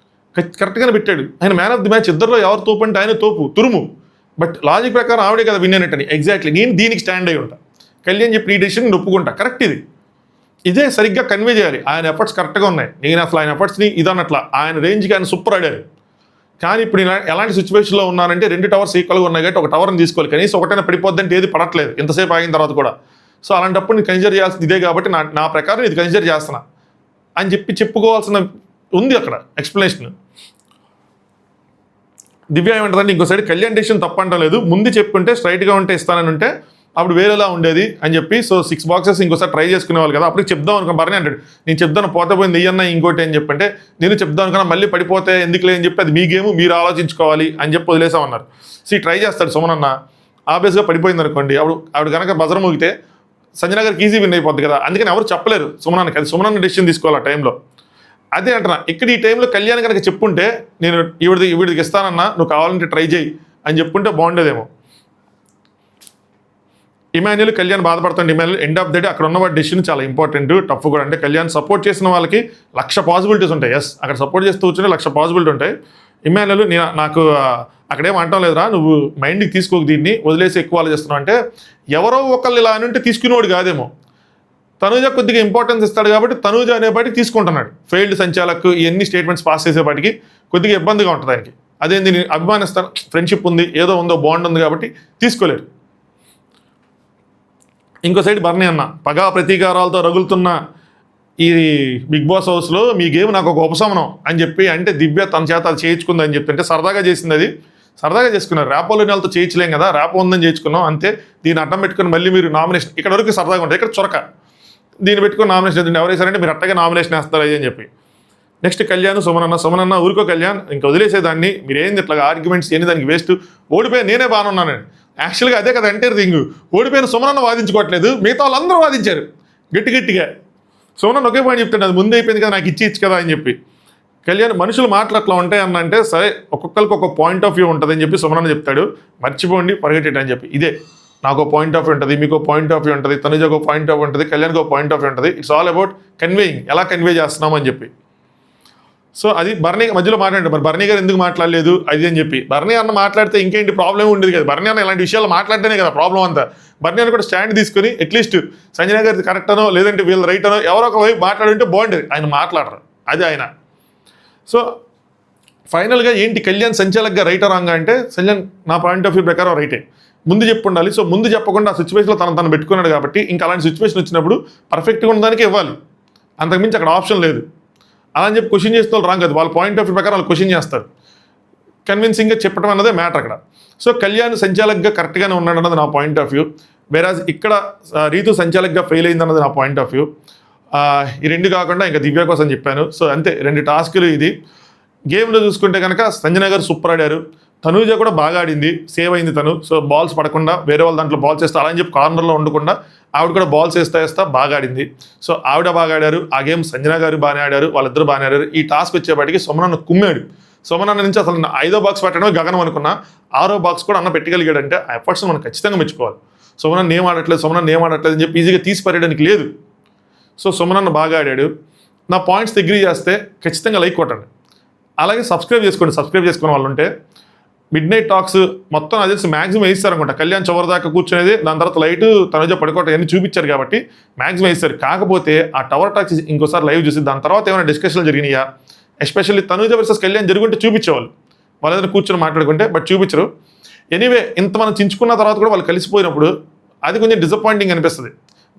కరెక్ట్గానే పెట్టాడు. ఆయన మ్యాన్ ఆఫ్ ది మ్యాచ్ ఇద్దరిలో ఎవరు తోపు అంటే ఆయన తోపు తురుము, బట్ లాజిక్ ప్రకారం ఆవిడే కదా విన్ అయినట్టని. ఎగ్జాక్ట్లీ నేను దీనికి స్టాండ్ అయి ఉంటా. కళ్యాణ్ చెప్పి ఈ డెసిషన్ నేను ఒప్పుకుంటా, కరెక్ట్ ఇదే సరిగ్గా కన్వే చేయాలి. ఆయన ఎఫర్ట్స్ కరెక్ట్గా ఉన్నాయి, నేను అసలు ఆయన ఎఫర్ట్స్ని ఇదన్నట్లా, ఆయన రేంజ్కి ఆయన సూపర్ ఆడారు. కానీ ఇప్పుడు ఎలాంటి సిచ్యువేషన్లో ఉన్నానంటే 2 టవర్స్ ఈక్వల్గా ఉన్నాయి కాబట్టి ఒక టవర్ని తీసుకోవాలి, కనీసం ఒకటైనా పడిపోద్దంటే ఏది పడట్లేదు ఎంతసేపు ఆగిన తర్వాత కూడా. సో అలాంటప్పుడు నేను కన్సిడర్ చేయాల్సింది ఇదే కాబట్టి నా ప్రకారం ఇది కన్సిడర్ చేస్తున్నా అని చెప్పుకోవాల్సిన ఉంది అక్కడ ఎక్స్ప్లెనేషన్. దివ్య ఏమంటుందంటే ఇంకో సైడ్ కళ్యాణ్ డెసిషన్ తప్పంటం లేదు, ముందు చెప్పుంటే స్ట్రైట్గా ఉంటే ఇస్తానని ఉంటే అప్పుడు వేరేలా ఉండేది అని చెప్పి. సో 6 బాక్సెస్ ఇంకోసారి ట్రై చేసుకునేవాళ్ళు కదా, అప్పుడు చెప్దాం అనుకున్నా. బర్నీ అంటాడు నేను చెప్దాను పోతే పోయింది ఇయ్యన్నా ఇంకోటి అని చెప్పంటే, నేను చెప్దాం అనుకున్నా మళ్ళీ పడిపోతే ఎందుకులే అని చెప్పి అది మీ గేమ్ మీరు ఆలోచించుకోవాలి అని చెప్పి వదిలేసామన్నారు. ట్రై చేస్తాడు సుమనన్న, ఆబ్వియస్గా పడిపోయింది అనుకోండి, ఆవిడ కనుక బజర్ మోగితే సంజన గారికి ఈజీ విన్ అయిపోద్ది కదా, అందుకని ఎవరు చెప్పలేరు సుమనన్నకి, అది సుమనన్న డెసిషన్ తీసుకోవాలి ఆ టైంలో. అదే అంటున్నా, ఇక్కడ ఈ టైంలో కళ్యాణ్ కనుక చెప్పుంటే నేను ఈవిడికి ఇస్తానన్నా నువ్వు కావాలంటే ట్రై చేయి అని చెప్పుంటే బాగుండేదేమో. ఇమాన్యుల్ కళ్యాణ్ బాధపడుతుంది. Emmanuel end of the day అక్కడ ఉన్న వాడి డెసిషన్ చాలా ఇంపార్టెంట్, టఫ్ కూడా. అంటే కళ్యాణ్ సపోర్ట్ చేసిన వాళ్ళకి 1,00,000 పాసిబిలిటీస్ ఉంటాయి. అక్కడ సపోర్ట్ చేస్తూ కూర్చుంటే 1,00,000 పాసిబిలిటీ ఉంటాయి. ఇమాన్యుల్ నాకు అక్కడేం అంటాం లేదురా, నువ్వు మైండ్కి తీసుకోక దీన్ని వదిలేసి ఎక్కువ ఆలోచిస్తున్నావు అంటే, ఎవరో ఒకళ్ళు ఇలా అని ఉంటే తీసుకునేవాడు కాదేమో. తనూజ కొద్దిగా ఇంపార్టెన్స్ ఇస్తాడు కాబట్టి తనూజ అనేపాటికి తీసుకుంటున్నాడు. ఫెయిల్డ్ సంచాలకు ఇవన్నీ స్టేట్మెంట్స్ పాస్ చేసేపాటికి కొద్దిగా ఇబ్బందిగా ఉంటుంది ఆయనకి. అదేంది నేను అభిమానిస్తాను, ఫ్రెండ్షిప్ ఉంది, ఏదో ఉందో బాండ్ ఉంది కాబట్టి తీసుకోలేరు. ఇంకో సైడ్ బర్నీ అన్న పగా ప్రతీకారాలతో రగులుతున్న ఈ బిగ్ బాస్ హౌస్లో మీ గేమ్ నాకు ఒక ఉపశమనం అని చెప్పి అంటే దివ్య తన చేత అది చేయించుకుంది అని చెప్పి, అంటే సరదాగా చేసింది, అది సరదాగా చేసుకున్నారు. ర్యాపోలోని వాళ్ళతో చేయించలేం కదా, ర్యాపో ఉందని చేయించుకున్నాం అంతే. దీన్ని అడ్డం పెట్టుకుని మళ్ళీ మీరు నామినేషన్ ఇక్కడ వరకు సరదాగా ఉంటుంది, ఇక్కడ చొరక దీన్ని పెట్టుకుని నామినేషన్ ఎవరు వేసారంటే మీరు అట్టగా నామినేషన్ వేస్తారు అని చెప్పి. నెక్స్ట్ కళ్యాణ్ సుమనన్న ఊరుకో కళ్యాణ్ ఇంకా వదిలేసేదాన్ని, మీరేంది ఇట్లా ఆర్గ్యుమెంట్స్ ఏంది దానికి వేస్ట్, ఓడిపోయి నేనే బాగానే ఉన్నానండి. యాక్చువల్గా అదే కదా ఎంటైర్ థింగ్, ఓడిపోయిన సుమనన్న వాదించుకోవట్లేదు, మిగతా వాళ్ళందరూ వాదించారు గట్టిగా. సుమనన్న ఒకే పాయింట్ చెప్తాడు, అది ముందే అయిపోయింది కదా నాకు ఇచ్చి కదా అని చెప్పి. కళ్యాణ్ మనుషులు మాటలు అట్లా ఉంటాయి అన్న అంటే సరే ఒక్కొక్కరికి ఒక పాయింట్ ఆఫ్ వ్యూ ఉంటుంది అని చెప్పి సుమనన్న చెప్తాడు. మర్చిపోండి పరిగెట్టేట అని చెప్పి, ఇదే నాకు పాయింట్ ఆఫ్ వ్యూ ఉంటుంది, మీకు పాయింట్ ఆఫ్ వ్యూ ఉంటుంది, తనుజకు పాయింట్ ఆఫ్ ఉంటుంది, కళ్యాణ్కి ఒక పాయింట్ ఆఫ్ వ్యూ ఉంటుంది. ఇట్స్ ఆల్ అబౌట్ కన్వేయింగ్, ఎలా కన్వే చేస్తున్నాం అని చెప్పి. సో అది బర్నీ మధ్యలో మాట్లాడండి, మరి బర్నీ గారు ఎందుకు మాట్లాడలేదు అది అని చెప్పి. బర్నీ అన్న మాట్లాడితే ఇంకేంటి ప్రాబ్లం ఉండేది కదా, బర్నీ అన్న ఇలాంటి విషయాలు మాట్లాడితేనే కదా ప్రాబ్లం అంతా. బర్నీ అన్న కూడా స్టాండ్ తీసుకుని అట్లీస్ట్ సంజన గారి కరెక్ట్ అనో లేదంటే వీళ్ళు రైట్ అనో ఎవరో ఒక వైపు మాట్లాడుంటే బాగుండేది, ఆయన మాట్లాడరు, అది ఆయన. సో ఫైనల్గా ఏంటి కళ్యాణ్ సంచాలకుగా రైట్ రాంగా అంటే, కళ్యాణ్ నా పాయింట్ ఆఫ్ వ్యూ ప్రకారం రైటే, ముందు చెప్పు ఉండాలి. సో ముందు చెప్పకుండా ఆ సిచ్యువేషన్లో తను పెట్టుకున్నాడు కాబట్టి ఇంకా అలాంటి సిచ్యువేషన్ వచ్చినప్పుడు పర్ఫెక్ట్గా ఉన్నదానికి ఇవ్వాలి, అంతకుమించి అక్కడ ఆప్షన్ లేదు. అలా అని చెప్పి క్వశ్చన్ చేస్తే వాళ్ళు రాంగ్ కదా, వాళ్ళ పాయింట్ ఆఫ్ వ్యూ ప్రకారం వాళ్ళు క్వశ్చన్ చేస్తారు. కన్విన్సింగ్గా చెప్పడం అన్నదే మ్యాటర్ అక్కడ. సో కళ్యాణ్ సంచాలకుగా కరెక్ట్గానే ఉన్నాడు అన్నది నా పాయింట్ ఆఫ్ వ్యూ. వేరాజ్ ఇక్కడ రీతు సంచాలకుగా ఫెయిల్ అయింది అన్నది నా పాయింట్ ఆఫ్ వ్యూ. ఈ రెండు కాకుండా ఇంకా దివ్య కోసం చెప్పాను. సో అంతే, 2 టాస్కులు. ఇది గేమ్లో చూసుకుంటే కనుక సంజన గారు సూపర్ ఆడారు, తనూజ కూడా బాగా ఆడింది, సేవ్ అయింది తను. సో బాల్స్ పడకుండా వేరే వాళ్ళ దాంట్లో బాల్స్ వేస్తా అలా అని చెప్పి కార్నర్లో ఉండకుండా ఆవిడ కూడా బాల్స్ వేస్తా బాగా ఆడింది. సో ఆవిడ బాగా ఆడారు, ఆ గేమ్ సంజన గారు బాగానే ఆడారు, వాళ్ళిద్దరు బాగానే ఆడారు. ఈ టాస్క్ వచ్చేపాటికి సుమనన్న కుమ్మాడు. సుమనన్న నుంచి అసలు 5వ బాక్స్ పెట్టడమే గగనం అనుకున్నా, 6వ బాక్స్ కూడా అన్న పెట్టగలిగాడంటే ఆ ఎఫర్ట్స్ మనం ఖచ్చితంగా మెచ్చుకోవాలి. సుమనన్న ఏం ఆడట్లేదు అని చెప్పి ఈజీగా తీసి పడేయడానికి లేదు. సో సుమనన్న బాగా ఆడాడు. నా పాయింట్స్ దగ్గర చేస్తే ఖచ్చితంగా లైక్ కొట్టండి, అలాగే సబ్స్క్రైబ్ చేసుకోండి. సబ్స్క్రైబ్ చేసుకున్న వాళ్ళు ఉంటే మిడ్ నైట్ టాక్స్ మొత్తం అది తెలిసి మ్యాక్సిమం వేస్తారు అనుకుంటా. కళ్యాణ్ చివరి దాకా కూర్చునేది, దాని తర్వాత లైట్ తనుజ పడుకోవటం అన్ని చూపించారు కాబట్టి మ్యాక్సిమం వేస్తారు. కాకపోతే ఆ టవర్ టాక్స్ ఇంకోసారి లైవ్ చూసి దాని తర్వాత ఏమైనా డిస్కషన్లు జరిగినాయా, ఎస్పెషల్లీ తనుజ వర్సెస్ కళ్యాణ్ జరుగుంటే చూపించేవాళ్ళు, వాళ్ళు ఏదైనా కూర్చొని మాట్లాడుకుంటే, బట్ చూపించరు. ఎనీవే ఇంత మనం చించుకున్న తర్వాత కూడా వాళ్ళు కలిసిపోయినప్పుడు అది కొంచెం డిసప్పాయింటింగ్ అనిపిస్తుంది.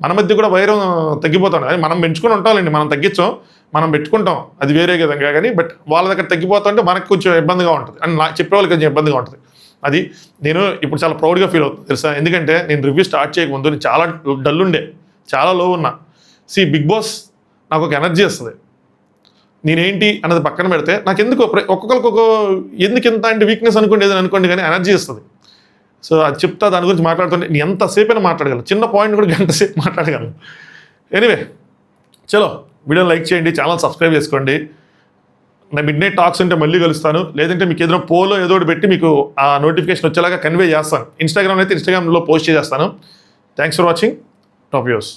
మన మధ్య కూడా వైరం తగ్గిపోతుంది. అది మనం పెంచుకొని ఉంటామండి, మనం తగ్గించాం, మనం పెట్టుకుంటాం, అది వేరే విధంగా. కానీ బట్ వాళ్ళ దగ్గర తగ్గిపోతుంటే మనకు కొంచెం ఇబ్బందిగా ఉంటుంది, అని చెప్పేవాళ్ళకి కొంచెం ఇబ్బందిగా ఉంటుంది. అది నేను ఇప్పుడు చాలా ప్రౌడ్గా ఫీల్ అవుతుంది తెలుసా. ఎందుకంటే నేను రివ్యూ స్టార్ట్ చేయకముందు నేను చాలా డల్ ఉండే, చాలా లో ఉన్నా. బిగ్ బాస్ నాకు ఒక ఎనర్జీ వస్తుంది. నేనేంటి అన్నది పక్కన పెడితే నాకు ఎందుకు ఒక్కొక్కరికి ఎందుకు ఇంత అంటే వీక్నెస్ అనుకోండి, ఏదైనా అనుకోండి, కానీ ఎనర్జీ వస్తుంది. సో అది చెప్తా, దాని గురించి మాట్లాడుతుంటే నేను ఎంతసేపు అయినా మాట్లాడగలను, చిన్న పాయింట్ కూడా గంట సేపు మాట్లాడగలను. ఎనీవే చలో, వీడియోని లైక్ చేయండి, ఛానల్ సబ్స్క్రైబ్ చేసుకోండి. నా మిడ్ నైట్ టాక్స్ ఉంటే మళ్ళీ కలుస్తాను, లేదంటే మీకు ఏదైనా పోలో ఏదో ఒకటి పెట్టి మీకు ఆ నోటిఫికేషన్ వచ్చేలాగా కన్వే చేస్తాను. ఇన్స్టాగ్రామ్ అయితే ఇన్స్టాగ్రామ్లో పోస్ట్ చేస్తాను. Thanks for watching. Top views.